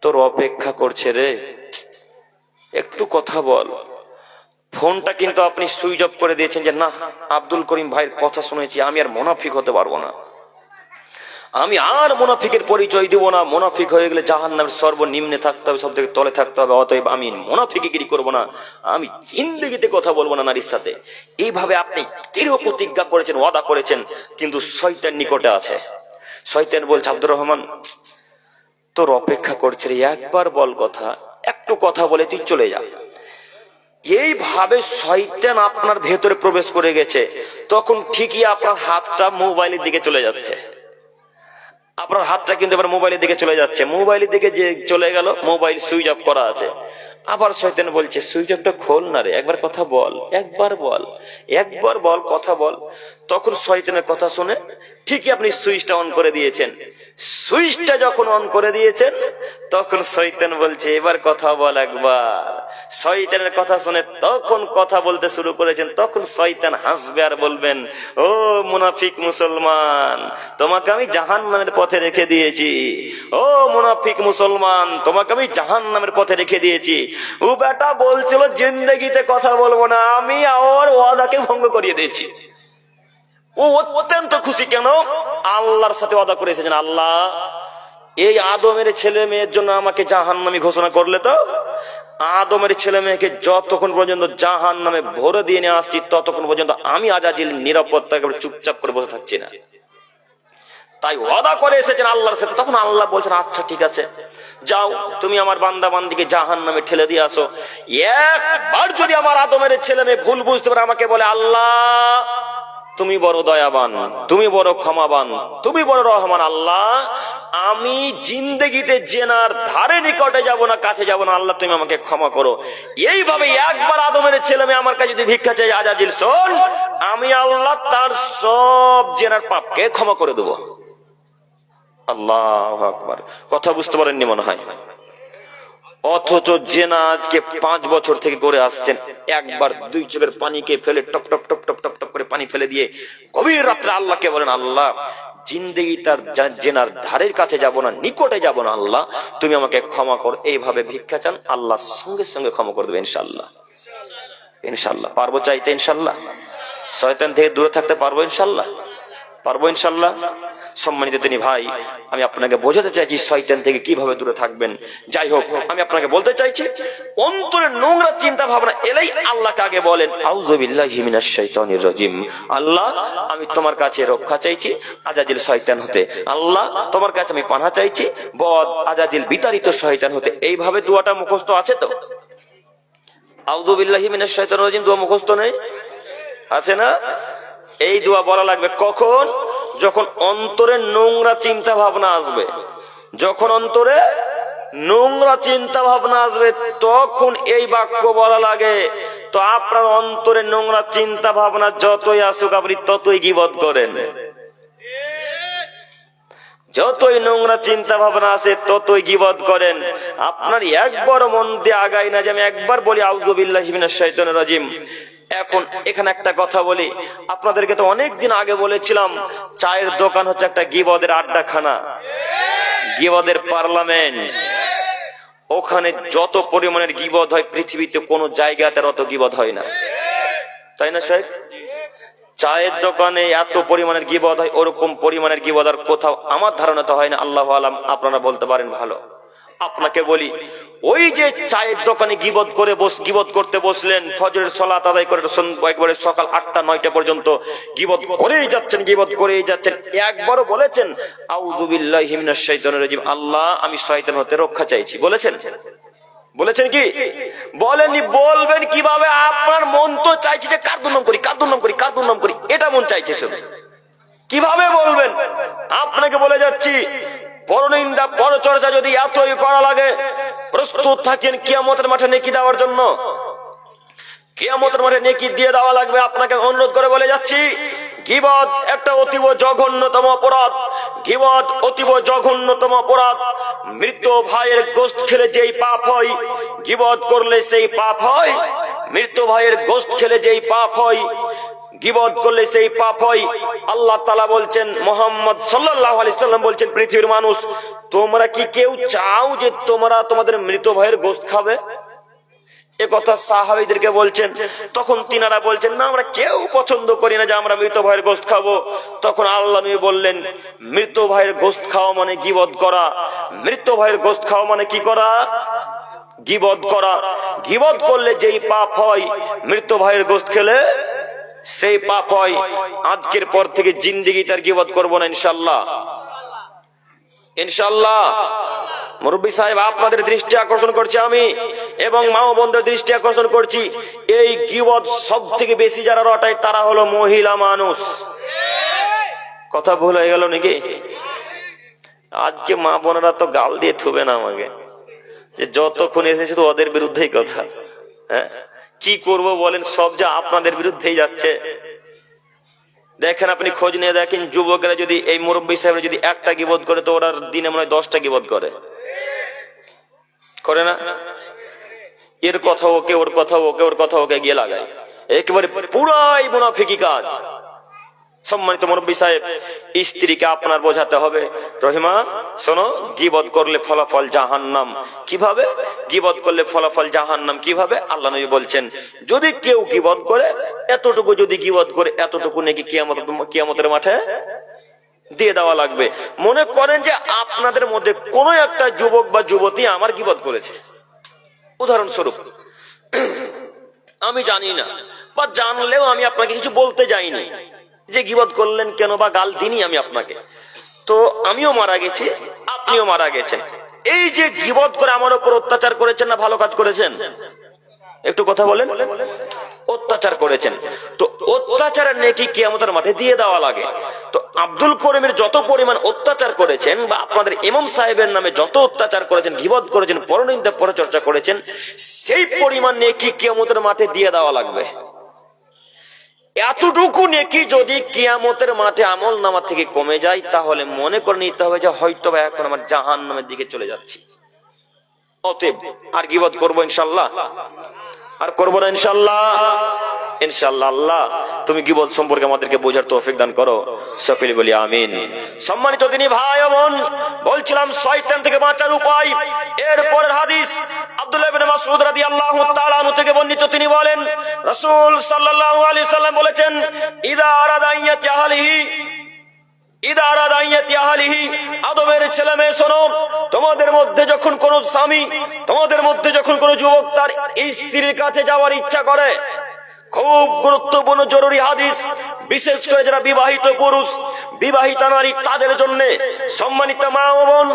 তোর অপেক্ষা করছে রে, একটু কথা বল। ফোনটা কিন্তু আপনি সুইচ অফ করে দিয়েছেন যে না, আব্দুল করিম ভাইয়ের কথা শুনেছি, আমি আর মুনাফিক হতে পারবো না, আমি আর মুনাফিকের পরিচয় দেব না, মুনাফিক হয়ে গেলে জাহান্নামের সর্বনিম্নে থাকতে হবে, সব থেকে তলে থাকতে হবে, অতএব আমি মুনাফিকিগিরি করব না, আমি জিন্দেগিতে কথা বলবো না নারীর সাথে। এইভাবে আপনি দৃঢ় প্রতিজ্ঞা করেছেন, ওয়াদা করেছেন, কিন্তু শয়তান নিকটে আছে। শয়তান বলছে, আব্দুর রহমান তোর অপেক্ষা করছে রে, একবার বল কথা, একটু কথা বলে তুই চলে যা। এইভাবে শয়তান আপনার ভেতরে প্রবেশ করে গেছে। তখন ঠিকই আপনার হাতটা মোবাইলের দিকে চলে যাচ্ছে, আপনার হাতটা কিন্তু এবার মোবাইলের দিকে চলে যাচ্ছে। মোবাইলের দিকে যে চলে গেল, মোবাইল সুইচ অফ করা আছে। আবার শয়তান বলছে, সুইচ অফটা খোল না রে, একবার কথা বল, একবার বল, একবার বল, কথা বল। তখন শয়তানের কথা শুনে ঠিকই আপনি সুইচটা অন করে দিয়েছেন। সুইচটা যখন অন করে দিয়েছেন, তখন শয়তান বলছে, এবার কথা বল একবার। শয়তানের কথা শুনে তখন কথা বলতে শুরু করেছেন। তখন শয়তান হাসবে আর বলবেন, ও মুনাফিক মুসলমান, তোমাকে আমি জাহান্নামের পথে রেখে দিয়েছি। ও মুনাফিক মুসলমান, তোমাকে আমি জাহান্নামের পথে রেখে দিয়েছি। ও বেটা বলছিল জিন্দেগিতে কথা বলবো না, আমি আর ওয়াদাকে ভঙ্গ করিয়ে দিয়েছি। ও অত্যন্ত খুশি। কেন? আল্লাহর সাথে ওয়াদা করে এসেছেন, আল্লাহ এই আদমের ছেলে মেয়ের জন্য আমাকে জাহান্নামী ঘোষণা করলে, তো আদমের ছেলে মেয়েকে যতক্ষণ পর্যন্ত জাহান্নামে ভরে দিয়ে নিয়ে আসছি, ততক্ষণ পর্যন্ত আমি আজাজিল নিরাপত্তা চুপচাপ করে বসে থাকছি না। তাই ওয়াদা করে এসেছেন আল্লাহর সাথে। তখন আল্লাহ বলছেন, আচ্ছা ঠিক আছে, যাও তুমি আমার বান্দা বান্দিকে জাহান্নামে ঠেলে দিয়ে আসো। একবার যদি আমার আদমের ছেলে মেয়ে ভুল বুঝতে পারে, আমাকে বলে, আল্লাহ তুমি বড় দয়াবান, তুমি বড় ক্ষমাবান, তুমি বড় রহমান, আল্লাহ আমি জিন্দেগিতে জেনার ধারে নিকটে যাব না, কাছে যাব না, আল্লাহ তুমি আমাকে ক্ষমা করো। এইভাবে একবার আদমের ছেলে মেয়ে আমার কাছে যদি ভিক্ষা চাই, আজাজিল শোন, আমি আল্লাহ তার সব জেনার পাপকে ক্ষমা করে দেবো। আল্লাহু আকবার। কথা বুঝতে পারেননি মনে হয়। অথচ জেনা আজকে 5 বছর থেকে করে আসছেন, একবার 2 চোখের পানিকে ফেলে top top top top top top করে পানি ফেলে দিয়ে গভীর রাত্রে আল্লাহকে বলেন, আল্লাহ জিন্দেগি তার জেনার ধারের কাছে যাব না, নিকটে যাব না, আল্লাহ তুমি আমাকে ক্ষমা কর। এইভাবে ভিক্ষা চান, আল্লাহ সঙ্গে সঙ্গে ক্ষমা করে দেবে ইনশাআল্লাহ। ইনশাআল্লাহ পারবো চাইতে, ইনশাআল্লাহ শয়তান থেকে দূরে থাকতে পারবো, ইনশাআল্লাহ পারবো, ইনশাআল্লাহ। সম্মানিত তিনি ভাই, আমি আপনাকে বোঝাতে চাইছি শয়তান থেকে কিভাবে দূরে থাকবেন। যাই হোক, আমি আপনাকে বলতে চাইছি, অন্তরে নোংরা চিন্তা ভাবনা এলেই আল্লাহকে আগে বলেন, আউযু বিল্লাহি মিনাশ শাইতানির রাজিম, আল্লাহ আমি তোমার কাছে রক্ষা চাইছি আজাজিল শয়তান হতে, আল্লাহ তোমার কাছে আমি পানাহ চাইছি বদ আজাজিল বিতাড়িত শয়তান হতে। এইভাবে দোয়াটা মুখস্থ আছে তো? আউযু বিল্লাহি মিনাশ শাইতানির রাজিম দোয়া মুখস্থ নেই? আছে না? এই দোয়া বলা লাগবে কখন? যখন অন্তরে নোংরা চিন্তা ভাবনা আসবে। যখন অন্তরে নোংরা চিন্তা ভাবনা আসবে, তখন এই বাক্য বলা লাগে। তো আপনার অন্তরে নোংরা চিন্তা ভাবনা যতই আসুক, আপনি ততই গীবত করেন। যতই নোংরা চিন্তা ভাবনা আসে, ততই গীবত করেন। আপনার একবার মন দিয়ে আগাই না যে আমি একবার বলি আউযু বিল্লাহি মিনাশ শাইতানির রাজিম। এখন এখানে একটা কথা বলি, আপনাদেরকে তো অনেকদিন আগে বলেছিলাম, চায়ের দোকান হচ্ছে একটা গীবতের আড্ডাখানা, গীবতের পার্লামেন্ট। ওখানে যত পরিমাণের গীবত হয়, পৃথিবীতে কোনো জায়গাতে অত গীবত হয় না, তাই না সাহেব? চায়ের দোকানে এত পরিমাণের গীবত হয়, ওরকম পরিমাণের গীবত আর কোথাও আমার ধারণা তো হয় না, আল্লাহু আলাম, আপনারা বলতে পারেন ভালো। আপনাকে বলি, ওই যে চায়ের দোকানে গীবত করতে বসলেন, ফজরের সালাত আদায় করে একবারে সকাল 8টা-9টা পর্যন্ত গীবত করেই যাচ্ছেন, একবারও বলেছেন আউযু বিল্লাহি মিনাশ শাইতানির রাজিম, আল্লাহ আমি শয়তান হতে রক্ষা চাইছি? বলেছেন কি? বলেননি। বলবেন কিভাবে? আপনার মন তো চাইছে যে কার দুর্নাম করি, এটা মন চাইছে শুধু। কিভাবে বলবেন? আপনাকে বলে যাচ্ছি, পরনিন্দা পরচর্চা যদি এতই করা লাগে, প্রস্তুত থাকেন কিয়ামতের মাঠে নেকি দেওয়ার জন্য। কিয়ামতের মাঠে নেকি দিয়ে দেওয়া লাগবে। আপনাকে অনুরোধ করে বলে যাচ্ছি, গীবত একটা অতীব জঘন্যতম অপরাধ। গীবত অতীব জঘন্যতম অপরাধ। মৃত ভাইয়ের গোশত খেলে যেই পাপ হয়, গীবত করলে সেই পাপ হয়। মৃত ভাইয়ের গোশত খেলে যেই পাপ হয়, গীবত করলে সেই পাপ হয়। আল্লাহ তাআলা বলছেন, মুহাম্মদ সাল্লাল্লাহু আলাইহি সাল্লাম বলছেন, পৃথিবীর মানুষ, তোমরা কি কেউ চাও যে তোমরা তোমাদের মৃত ভাইয়ের গোশত খাবে? এ কথা সাহাবীদেরকে বলছেন। তখন তিনারা বলছেন, না, আমরা কেউ পছন্দ করি না যে আমরা মৃত ভাইয়ের গোশত খাবো। তখন আল্লাহ নবী বললেন, মৃত ভাইয়ের গোশত খাওয়া মানে গীবত করা। মৃত ভাইয়ের গোশত খাওয়া মানে কি করা? গীবত করা। গীবত করলে যেই পাপ হয়, মৃত ভাইয়ের গোশত খেলে সেই পাপ হয়। আজকের পর থেকে জিন্দেগি তার গীবত করবো না, ইনশাআল্লাহ। ইনশাআল্লাহ। মুরব্বী সাহেব, আপনাদের দৃষ্টি আকর্ষণ করছি আমি, এবং মা ও বোনদের দৃষ্টি আকর্ষণ করছি, এই গীবত সব থেকে বেশি যারা রটায় তারা হলো মহিলা মানুষ। কথা ভুল হয়ে গেল নাকি? আজকে মা বোনেরা তো গাল দিয়ে থুবে না আমাকে, যে যতক্ষণ এসেছে তো ওদের বিরুদ্ধেই কথা। হ্যাঁ, কি করব বলেন, সব যা আপনাদের বিরুদ্ধেই যাচ্ছে। দেখেন, আপনি খোঁজ নিয়ে দেখেন, যুবকেরা যদি এই মুরব্বী সাহেবরা যদি একটা গীবত করে, তো ওরা দিনে মনে হয় 10টা গীবত করে না? এর কথা ওকে, ওর কথা ওকে, ওর কথা ওকে গিয়ে লাগায়। একেবারে পুরাই মুনাফিকি কাজ। সম্মানিত মুরব্বী সাহেব, স্ত্রীকে আপনার বোঝাতে হবে, রহিমা শোনো, গীবত করলে ফলাফল জাহান্নাম। কিভাবে গীবত করলে ফলাফল জাহান্নাম? কিভাবে? আল্লাহ নবী বলছেন, যদি কেউ গীবত করে, এতটুকু যদি গীবত করে, এতটুকু নাকি কিয়ামতের মাঠে দিয়ে দেওয়া লাগবে। মনে করেন যে আপনাদের মধ্যে কোন একটা যুবক বা যুবতী আমার গীবত করেছে, উদাহরণস্বরূপ, আমি জানি না, বা জানলেও আমি আপনাকে কিছু বলতে যাইনি যে গীবত করলেন কেন, বা গাল দিনই আমি আপনাকে, তো আমিও মারা গেছি, আপনিও মারা গেছেন। এই যে গীবত করে আমার উপর অত্যাচার করেছেন না ভালো কাজ করেছেন? একটু কথা বলেন। অত্যাচার করেছেন, তো অত্যাচারের নেকি কিয়ামতের মাঠে দিয়ে দেওয়া লাগে। তো আব্দুল করিমের যত পরিমাণ অত্যাচার করেছেন, বা আপনাদের ইমাম সাহেবের নামে যত অত্যাচার করেছেন, গীবত করেছেন, পরনিন্দা পরচর্চা করেছেন, সেই পরিমাণ নেকি কিয়ামতের মাঠে দিয়ে দেওয়া লাগবে। এতটুকু নেকি যদি কিয়ামতের মাঠে আমল নামা থেকে কমে যায়, তাহলে মনে করে নিতে হবে যে হয়তো বা এখন আমার জাহান্নামের দিকে চলে যাচ্ছি। অতএব আর গীবত করবো ইনশাআল্লাহ? আর করবো না ইনশাআল্লাহ? ইনশাআল্লাহ। আল্লাহ তুমি গীবত সম্পর্কে আমাদেরকে বোঝার তৌফিক দান করো, সকলে বলি আমিন। সম্মানিত দিনী ভাই ও বোন, বলছিলাম শয়তান থেকে বাঁচার উপায়। এরপরের হাদিস আব্দুল্লাহ ইবনে মাসউদ রাদিয়াল্লাহু তাআলা আনহু থেকে বর্ণিত, তিনি বলেন, রাসূল সাল্লাল্লাহু আলাইহি সাল্লাম বলেছেন, ইদা আরাদা আইয়াতি আহলিহি, আদমের ছেলে মেয়ে শোনো, তোমাদের মধ্যে যখন কোন স্বামী, তোমাদের মধ্যে যখন কোন যুবক তার স্ত্রীর কাছে যাওয়ার ইচ্ছা করে, খুব গুরুত্বপূর্ণ জরুরি হাদিস, বিশেষ করে যারা বিবাহিত পুরুষ, বিবাহিতা নারী, তাদের জন্য। সম্মানিত মা ও বোন,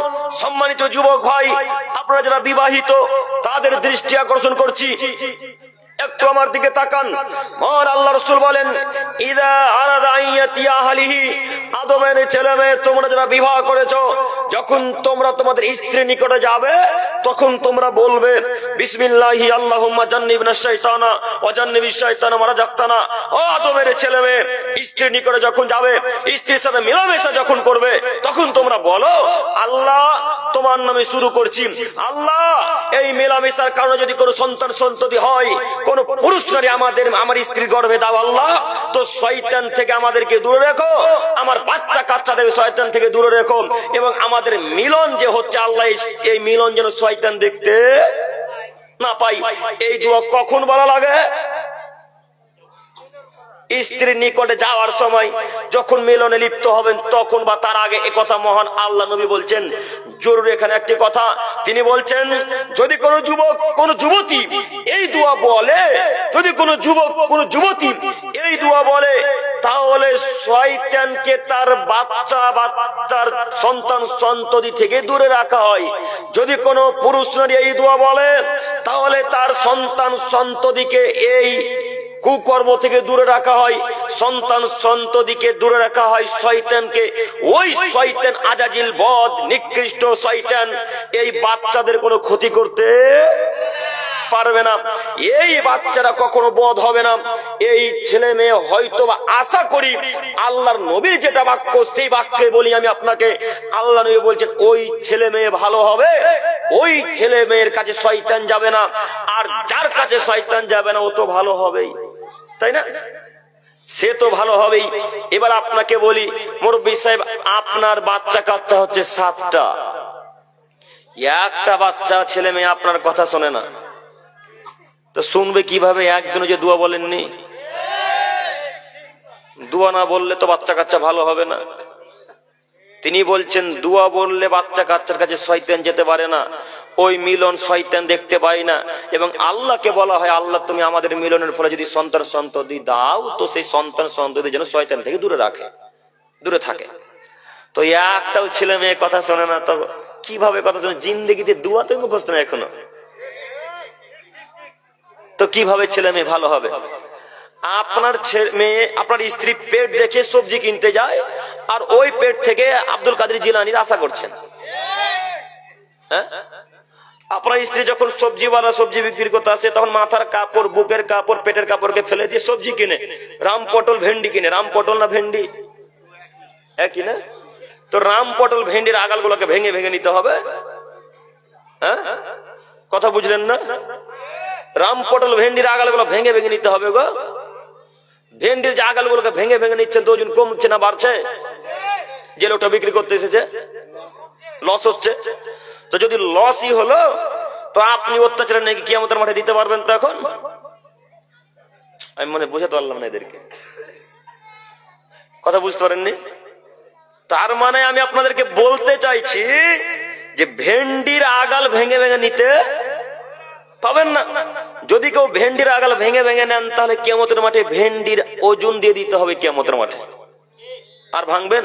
সম্মানিত যুবক ভাই, আপনারা যারা বিবাহিত, তাদের দৃষ্টি আকর্ষণ করছি, একটু আমার দিকে তাকান। মহান আল্লাহ রাসূল বলেন, ইদা আরাদা আইয়াতি আহলিহি, আদমের ছেলে মেয়ে তোমরা যারা বিবাহ করেছো, যখন তোমরা তোমাদের স্ত্রীর নিকটে যাবে, তখন তোমরা বলবে, বিসমিল্লাহি আল্লাহুম্মা জান্নিবনাশ শাইতানা ওয়া জান্নিবিশ শাইতানা মা রাযাকতানা। ও আদমের ছেলে মেয়ে, স্ত্রীর নিকটে যখন যাবে, স্ত্রীর সাথে মেলামেশা যখন করবে, তখন তোমরা বলো, আল্লাহ তোমার নামে শুরু করছি, আল্লাহ এই মেলামেশার কারণে যদি কোনো সন্তান সন্ততি হয়, কোন পুরুষ নারী আমার স্ত্রীর গর্ভে দাও আল্লাহ, তো শয়তান থেকে আমাদেরকে দূরে রেখো, আমার বাচ্চা কাচ্চাদের শয়তান থেকে দূরে রেখো, এবং আমাদের মিলন যে হচ্ছে আল্লাহ, এই মিলন যেন শয়তান দেখতে না পাই। এই দোয়া কখন বলা লাগে? স্ত্রীর নিকটে যাওয়ার সময়, যখন মিলনে লিপ্ত হবেন তখন, বা তার আগে। একথা মহান আল্লাহ নবী বলছেন। জরুরি এখানে একটি কথা, তিনি বলছেন, যদি কোনো যুবক কোনো যুবতী এই দোয়া বলে, যদি কোনো যুবক কোনো যুবতী এই দোয়া বলে, তাহলে শয়তানকে তার বাচ্চা বা তার সন্তান সন্ততি থেকে দূরে রাখা হয়। যদি কোনো পুরুষ নারী এই দোয়া বলে, তাহলে তার সন্তান সন্ততিকে এই কুকর্ম থেকে দূরে রাখা হয়, সন্তান সন্ততিকে দূরে রাখা হয় শয়তানকে। ওই শয়তান আজাজিল বদ নিকৃষ্ট শয়তান এই বাচ্চাদের কোনো ক্ষতি করতে পারবে না, এই বাচ্চারা কখনো বধ হবে না। এই ছেলে মেয়ে হয়তো আশা করি আল্লাহর নবীর যেটা বাক্য সেই বাক্যে বলি আমি আপনাকে, আল্লাহ নবী বলছেন ওই ছেলে মেয়ে ভালো হবে, ওই ছেলে মেয়ের কাছে শয়তান যাবে না, আর যার কাছে শয়তান যাবে না ও তো ভালো হবেই, তাই না? সে তো ভালো হবেই। এবার আপনাকে বলি মুরব্বী সাহেব, আপনার বাচ্চা কাচ্চা হচ্ছে 7টা, একটা বাচ্চা ছেলে মেয়ে আপনার কথা শোনে না, তো শুনবে কিভাবে? একদিনও যে দোয়া বলেননি, দোয়া না বললে তো বাচ্চা কাচ্চা ভালো হবে না। তিনি বলছেন দোয়া বললে বাচ্চা কাচ্চার কাছে শয়তান যেতে পারে না, ওই মিলন শয়তান দেখতে পাই না। এবং আল্লাহকে বলা হয় আল্লাহ তুমি আমাদের মিলনের ফলে যদি সন্তান সন্ততি দাও, তো সেই সন্তান সন্ততি যেন শয়তান থেকে দূরে থাকে। তো একটাও ছেলে মেয়ে কথা শোনে না, তো কিভাবে কথা শোনে? জিন্দেগিতে দোয়া তো মুখস্থ না এখনো, তো কিভাবে ছেলে মেয়ে ভালো হবে? আপনার মেয়ে আপনার স্ত্রী পেট দেখে সবজি কিনতে যায়, আর ওই পেট থেকে আব্দুল কাদের জিলানীর আশা করছেন। হ্যাঁ, আপনার স্ত্রী যখন সবজিওয়ালা সবজি বিক্রি করতে আসে, তখন মাথার কাপড়, বুকের কাপড়, পেটের কাপড়কে ফেলে দিয়ে সবজি কিনে, রাম পটল ভেন্ডি কিনে। রাম পটল না ভেন্ডি একই না? তো রাম পটল ভেন্ডির আগাল গুলোকে ভেঙে ভেঙে নিতে হবে। হ্যাঁ, কথা বুঝলেন না? রাম পটল ভেন্ডির আগাল গুলো ভেঙে ভেঙে নিতে হবে গো। ভেন্ডির যে আগাল গুলোকে ভেঙে ভেঙে নিচ্ছেন, তো ওজন কমছে না বাড়ছে? যে লোকটা বিক্রি করতে এসেছে লস হচ্ছে, তো যদি লসই হলো, তো আপনি অত্যাচার নাকি কিয়ামতের মাঠে দিতে পারবেন? তো এখন আমি বোঝাতে পারলাম না এদেরকে, কথা বুঝতে পারেননি? তার মানে আমি আপনাদেরকে বলতে চাইছি যে ভেন্ডির আগাল ভেঙে ভেঙে নিতে পাবেন না। যদি কেউ ভেন্ডির আগাল ভেঙে ভেঙে নেন, তাহলে কিয়ামতের মাঠে ভেন্ডির ওজন দিয়ে দিতে হবে কিয়ামতের মাঠে। আর ভাঙবেন?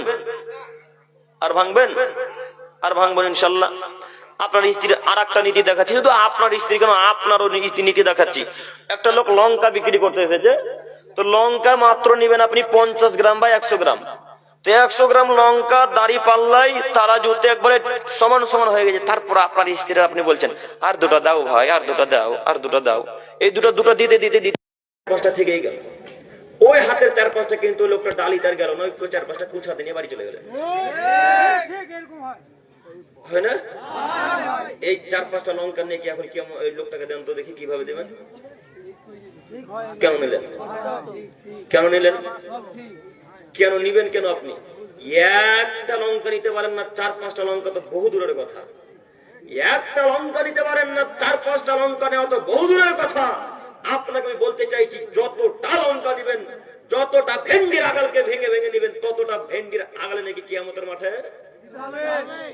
ইনশাল্লাহ। আপনার স্ত্রীর আর একটা নীতি দেখাচ্ছি, শুধু আপনার স্ত্রী কেন, আপনারও নীতি দেখাচ্ছি। একটা লোক লঙ্কা বিক্রি করতে এসেছে, তো লঙ্কা মাত্র নিবেন আপনি 50 গ্রাম বা 100 গ্রাম। তো 100 গ্রাম লঙ্কা দাড়ি পাল্লাই তারা জুতে একবারে সমান সমান হয়ে গেছে। তারপর আপনার স্ত্রী আপনি বলছেন আর দুটো দাও ভাই, আর দুটো দাও। এই দুটো দিতে 5টা থেকেই গেল। ওই হাতের 4-5টা কিন্তু লোকটা ডালি তার গেল না, 4-5টা কুচাতে নিয়ে বাড়ি চলে গেল। হয় না? এই 4-5টা লঙ্কা নিয়ে কি এখন ওই লোকটাকে দেন তো দেখি কিভাবে দেবেন? কেন নিলেন? কেন নিবেন? কেন আপনি একটা লঙ্কা নিতে পারেন না, 4-5টা লঙ্কা তো বহু দূরের কথা। একটা লঙ্কা নিতে পারেন না, 4-5টা লঙ্কা নেওয়া তো বহু দূরের কথা। আপনাকে আমি বলতে চাইছি, যতটা লঙ্কা দিবেন, যতটা ভেন্ডির আগালকে ভেঙে ভেঙে নিবেন, ততটা ভেন্ডির আগালে নাকি কিয়ামতের মাঠে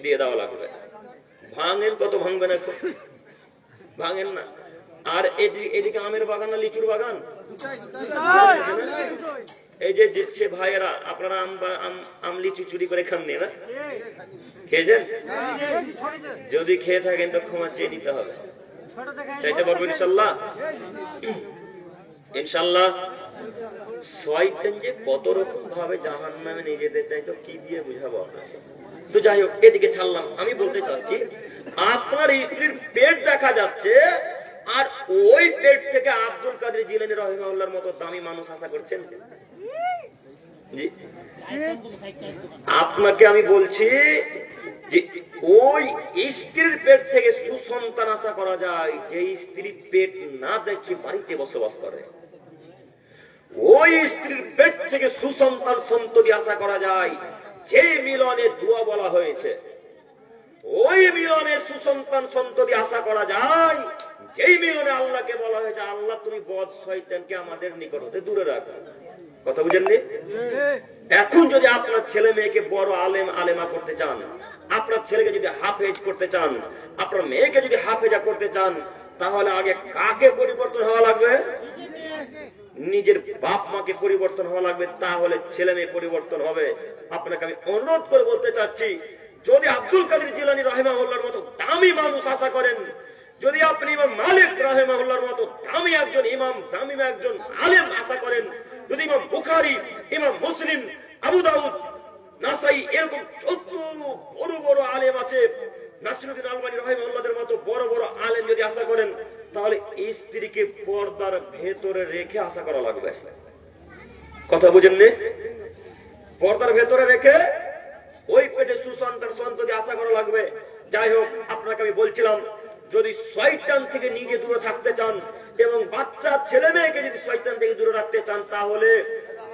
দিয়ে দেওয়া লাগবে। ভাঙেন, কত ভাঙবেন? এখন ভাঙেন না। আর এদিকে আমের বাগান না লিচুর বাগান? এই যে ভাইয়েরা আপনারা আম লিচু চুরি করে খাননি না? খেয়েছেন? যদি খেয়ে থাকেন তো ক্ষমা চেয়ে নিতে হবে, চাইতে পারবেন ইনশাল্লাহ। শয়তান যে কত রকম ভাবে জাহান্নামে নিয়ে যেতে চাই, তো কি দিয়ে বুঝাবো আপনাকে? তো যাই হোক, এদিকে ছাড়লাম। আমি বলতে চাচ্ছি, আপনার স্ত্রীর পেট দেখা যাচ্ছে, আর ওই পেট থেকে আব্দুল কাদের জিলানী রাহিমাহুল্লাহর মতো দামি মানুষ আশা করছেন। জি, আপনাকে আমি বলছি যে ওই স্ত্রীর পেট থেকে সুসন্তান আশা করা যায়, যে স্ত্রীর পেট না দেখে বাড়িতে বসবাস করে। ওই স্ত্রীর পেট থেকে সুসন্তান সন্ততি আশা করা যায়, যে মিলনে দোয়া বলা হয়েছে। ওই মিলনে সুসন্তান সন্ততি আশা করা যায়, যেই মিলনে আল্লাহকে বলা হয়েছে আল্লাহ তুমি বদ শয়তানকে আমাদের নিকট হতে দূরে রাখো। কথা বুঝেননি? এখন যদি আপনার ছেলে মেয়েকে বড় আলেমা করতে চান, আপনার ছেলেকে যদি হাফেজ করতে চান, আপনার মেয়েকে যদি হাফেজা করতে চান, তাহলে আগে কাকে পরিবর্তন হওয়া লাগবে? নিজের বাপ মাকে পরিবর্তন হওয়া লাগবে, তাহলে ছেলে মেয়ে পরিবর্তন হবে। আপনাকে আমি অনুরোধ করে বলতে চাচ্ছি, যদি আব্দুল কাদের জিলানী রাহিমাহুল্লাহর মতো দামি মানুষ আশা করেন, যদি আপনি ইমাম মালিক রাহিমাহুল্লাহর মতো দামি একজন ইমাম, দামি একজন আলেম আশা করেন, যদি ইমাম বুখারী, ইমাম মুসলিম, আবু দাউদ, নাসাই এরকম যত বড় বড় আলেম আছে, নাসিরুদ্দিন আলবানী রাহিমাহুল্লাহর মতো বড় বড় আলেম যদি আশা করেন, তাহলে স্ত্রীকে পর্দার ভেতরে রেখে আশা করা লাগবে। কথা বুঝেননি? পর্দার ভেতরে রেখে ওই পেটে সুসন্তান সন্ততি আশা করা লাগবে। যাই হোক, আপনাকে আমি বলছিলাম, যদি শয়তান থেকে নিজে দূরে থাকতে চান এবং বাচ্চা ছেলে মেয়েকে যদি শয়তান থেকে দূরে রাখতে চান, তাহলে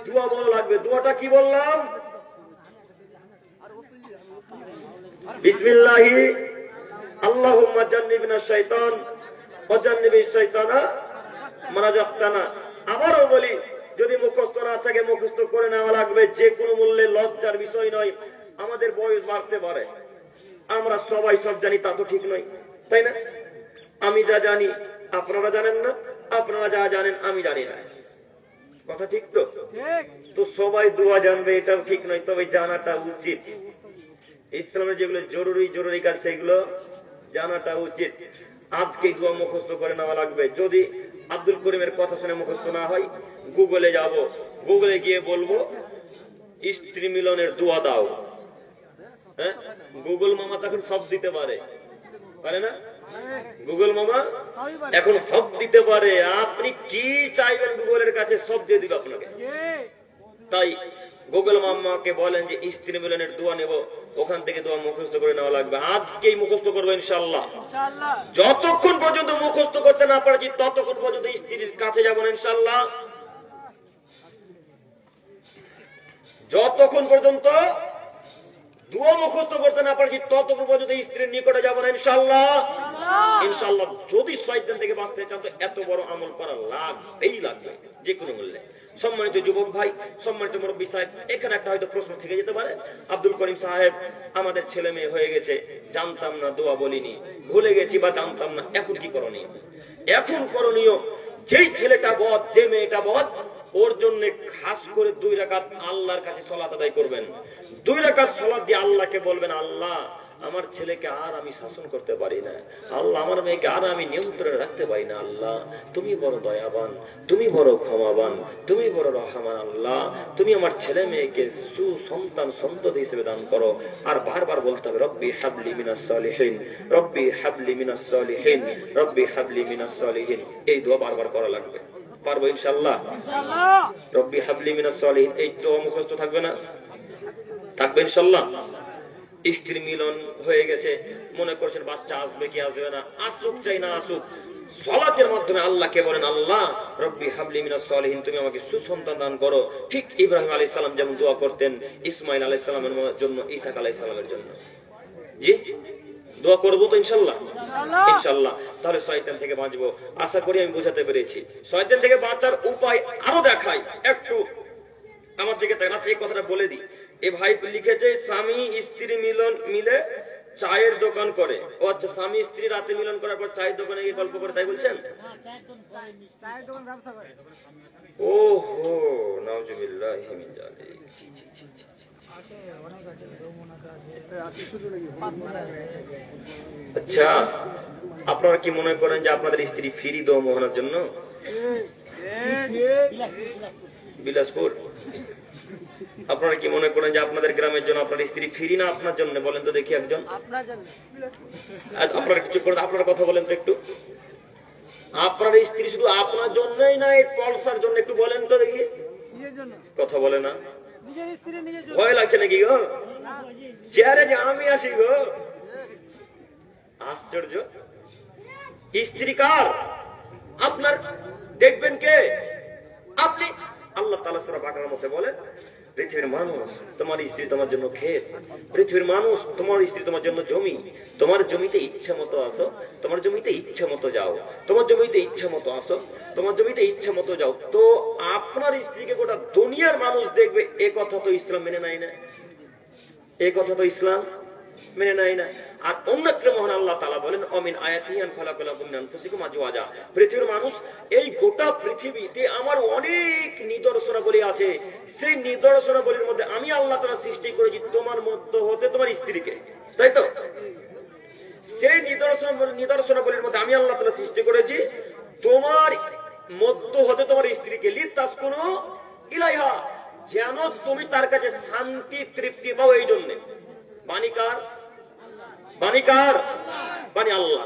দোয়া বলা লাগবে। দোয়াটা কি বললাম? বিসমিল্লাহি আল্লাহুম্মা জান্নিবনা শাইতান ওয়া জান্নিবিশ শাইতানা মা রাযাকতানা। আবারও বলি, যদি মুখস্থ না থাকে মুখস্থ করে নেওয়া লাগবে। যে কোনো মূল্যে লজ্জার বিষয় নয়। আমাদের বয়স বাড়তে পারে, আমরা সবাই সব জানি তা তো ঠিক নয়, তাই না? আমি যা জানি আপনারা জানেন না, আপনারা যা জানেন আমি জানি না। কথা ঠিক তো? তো সবাই দোয়া জানবে এটাও ঠিক নয়, তবে জানাটা উচিত। ইসলামের যেগুলো জরুরি কাজ সেগুলো জানাটা উচিত। আজকে দোয়া মুখস্থ করে নেওয়া লাগবে। যদি আব্দুল করিমের কথা শুনে মুখস্থ না হয়, গুগলে যাব, গুগলে গিয়ে বলবো স্ত্রী মিলনের দোয়া দাও। হ্যাঁ, গুগল মামা তখন সব দিতে পারে, পারে না? গুগল মামা এখন সব দিতে পারে। আপনি কি চাইবেন গুগলের কাছে সব দিয়ে দিবে আপনাকে। তাই গুগল মামাকে বলেন যে স্ত্রী মিলনের দোয়া নেব, ওখান থেকে দোয়া মুখস্থ করে নেওয়া লাগবে। আজকেই মুখস্থ করবো ইনশাআল্লাহ। যতক্ষণ পর্যন্ত মুখস্থ করতে না পারছি ততক্ষণ পর্যন্ত স্ত্রীর কাছে যাবো না ইনশাআল্লাহ। যতক্ষণ পর্যন্ত দোয়া মুখস্থ করতে না পারছি ততক্ষণ পর্যন্ত স্ত্রীর নিকটে যাবো না ইনশাআল্লাহ। ইনশাআল্লাহ যদি শয়তান থেকে বাঁচতে চান তো এত বড় আমল করা লাগবেই লাগবে, যে কোনো মূল্যে। সম্মানিত যুবক ভাই, সম্মানিত মুরব্বী সাহেব, এখানে একটা হয়তো প্রশ্ন থেকে যেতে পারে, আব্দুল করিম সাহেব, আমাদের ছেলে মেয়ে হয়ে গেছে, জানতাম না, দোয়া বলিনি, ভুলে গেছি বা জানতাম না, এখন কি করণীয়? এখন করণীয়, যেই ছেলেটা বদ, যে মেয়েটা বদ, ওর জন্য খাস করে 2 রাকাত আল্লাহর কাছে সালাত আদায় করবেন। 2 রাকাত সালাত দিয়ে আল্লাহকে বলবেন, আল্লাহ আমার ছেলেকে আর আমি শাসন করতে পারি না, আল্লাহ আমার মেয়েকে আর আমি নিয়ন্ত্রণে রাখতে পারি না, আল্লাহ তুমি বড় দয়াবান, তুমি বড় ক্ষমাবান, তুমি বড় রহমান, আল্লাহ তুমি আমার ছেলে মেয়েকে সুসন্তান সন্ততি হিসেবে দান করো। আর বারবার বলতে হবে, রব্বি হাবলি মিনাস সালিহিন, রব্বি হাবলি মিনাস সালিহিন, রব্বি হাবলি মিনাস সালিহিন। এই দোয়া বারবার করা লাগবে। পারবো ইনশাআল্লাহ? রব্বি হাবলি মিনাস সালিহিন, এই দোয়া মুখস্থ থাকবে না? থাকবে ইনশাআল্লাহ। স্ত্রী মিলন হয়ে গেছে, মনে করছেন বাচ্চা আসবে কি আসবে না, আসুক চাই না আসুক, সালাতের মাধ্যমে আল্লাহকে বলেন, আল্লাহ রব্বি হাবলি মিনাস সালিহিন, তুমি আমাকে সুসন্তান দান করো। ঠিক ইব্রাহিম আলাইহিস সালাম যেমন দোয়া করতেন ইসমাইল আলাইহিস সালামের জন্য, ইসাক আলাইহিস সালামের জন্য। জি, দোয়া করবো তো ইনশাআল্লাহ? ইনশাআল্লাহ। তাহলে শয়তান থেকে বাঁচবো। আশা করি আমি বোঝাতে পেরেছি। শয়তান থেকে বাঁচার উপায় আরো দেখাই, একটু আমার দিকে তাকান। এই কথাটা বলে দিই, এ ভাই লিখেছে স্বামী স্ত্রী মিলে চায়ের দোকান করে। ও আচ্ছা, স্বামী স্ত্রী রাতে মিলন করার পর চায়ের দোকানে গিয়ে গল্প করে, তাই বলছেন? ওহো, নাউজুবিল্লাহি মিন যালিক। আচ্ছা, আপনারা কি মনে করেন যে আপনাদের স্ত্রী ফ্রি দোয়া মোহনার জন্য? বিলাসপুর, আপনারা কি মনে করেন যে আপনাদের গ্রামের জন্য আপনার স্ত্রী ফ্রি না আপনার জন্য? বলেন তো দেখি একজন। আপনারা কিছু করে, আপনারা কথা বলেন তো একটু। আপনার স্ত্রী শুধু আপনার জন্যই না, এই পলসার জন্য? একটু বলেন তো দেখি। কথা বলে না? ভয় লাগছে নাকি গো? চেয়ারে যে আমি আসি গো, আশ্চর্য। স্ত্রী কার? আপনার। দেখবেন কে? আপনি। আল্লাহ তাআলা সূরা বাকারার মধ্যে বলেন, পৃথিবীর মানুষ তোমার স্ত্রী তোমার জন্য ক্ষেত, পৃথিবীর মানুষ তোমার স্ত্রী তোমার জন্য জমি। তোমার জমিতে ইচ্ছা মতো আসো, তোমার জমিতে ইচ্ছা মতো যাও, তোমার জমিতে ইচ্ছা মতো আসো, তোমার জমিতে ইচ্ছা মতো যাও। তো আপনার স্ত্রীকে গোটা দুনিয়ার মানুষ দেখবে, এ কথা তো ইসলাম মেনে নেয় না, এ কথা তো ইসলাম মেনে নেয় না। আর অন্য একটা মহান আল্লাহ তাআলা বলেন, অমিন আয়াতিহি আন খালাকালাকুম মিন আনফুসিকুম আজওয়াজা। পৃথিবীর মানুষ, এই গোটা পৃথিবীতে আমার অনেক নিদর্শনাবলী আছে, সেই নিদর্শনাবলীর মধ্যে আমি আল্লাহ তাআলা সৃষ্টি করেছি তোমার মধ্য হতে তোমার স্ত্রীকে, তাই তো? সেই নিদর্শনাবলীর মধ্যে আমি আল্লাহ তাআলা সৃষ্টি করেছি তোমার মধ্য হতে তোমার স্ত্রীকে, লিতাসকুনু ইলাইহা, যেন তুমি তার কাছে শান্তি তৃপ্তি পাও। এই জন্য বাণীকার বাণী কার? বাণী আল্লাহ।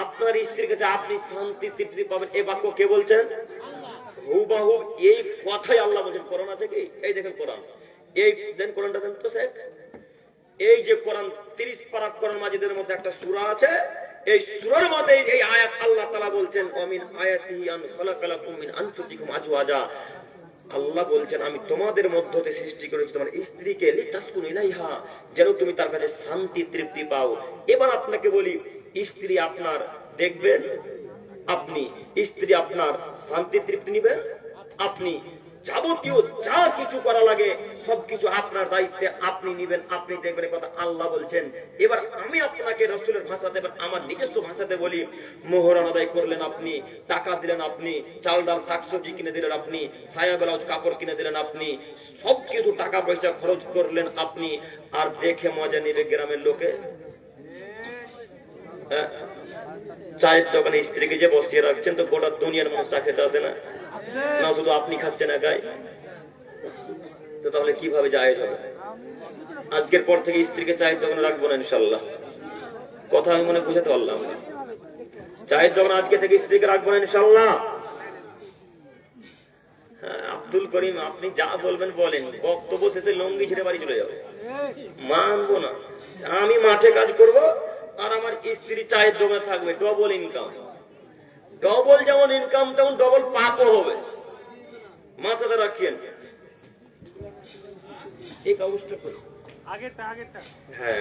আপনার স্ত্রীর কাছে আপনি শান্তি তৃপ্তি পাবেন, এ বাক্য কে বলছেন? হুবাহু এই কথাই আল্লাহ বলছেন। কোরআন আছে কি? এই দেখেন কোরআন, এই দেন কোরআনটা দেন তো শেখ। এই যে কোরআন 30 পারা কোরআন মাজিদের মধ্যে একটা সূরা আছে, এই সূরার মধ্যে এই আয়াত আল্লাহ তাআলা বলছেন অমিন আয়াতিহি আন খালাকালাকুম মিন আনফুসিকুম আজওয়াজা। আল্লাহ বলছেন আমি তোমাদের মধ্য হতে সৃষ্টি করেছি তোমার স্ত্রীকে লিতাসকুনু ইলাইহা, যেন তুমি তার কাছে শান্তি তৃপ্তি পাও। এবার আপনাকে বলি, স্ত্রী আপনার দেখবেন, আপনি স্ত্রী আপনার শান্তি তৃপ্তি নিবেন, আপনি যাবতীয় যা কিছু করা লাগে সবকিছু আপনার দায়িত্বে আপনি নিবেন, আপনি দেখবেন, কথা আল্লাহ বলছেন। এবার আমি আপনাকে রসুলের ভাষাতে, এবার আমার নিজস্ব ভাষাতে বলি, মোহরান আদায় করলেন আপনি, টাকা দিলেন আপনি, চাল ডাল শাকসবজি কিনে দিলেন আপনি, সায়া ব্লাউজ কাপড় কিনে দিলেন আপনি, সবকিছু টাকা পয়সা খরচ করলেন আপনি, আর দেখে মজা নিবে গ্রামের লোকে। চায়ের দোকানে স্ত্রীকে যে বসিয়ে রাখছেন, তো গোটা দুনিয়ার মানুষ চা খেতে আসে না? না শুধু আপনি খাচ্ছেন একাই? তো তাহলে কিভাবে জায়েজ হবে? আজকের পর থেকে স্ত্রীকে চায়ের দোকানে রাখবো না ইনশাল্লাহ। কথা আমি মনে বুঝাতে পারলাম। চায়ের দোকানে আজকে থেকে স্ত্রীকে রাখবো না ইনশাল্লাহ। আব্দুল করিম, আপনি যা বলবেন বলেন, বক্তব্য শেষে লঙ্গি ছেড়ে বাড়ি চলে যাবে। মানবো না। আমি মাঠে কাজ করব আর আমার স্ত্রী চায়ের দোকানে থাকবে, ডবল ইনকাম। ডবল যেমন ইনকাম তেমন ডবল পাপও হবে, মাথাটা রাখিয়েন। এই কাগজটা হ্যাঁ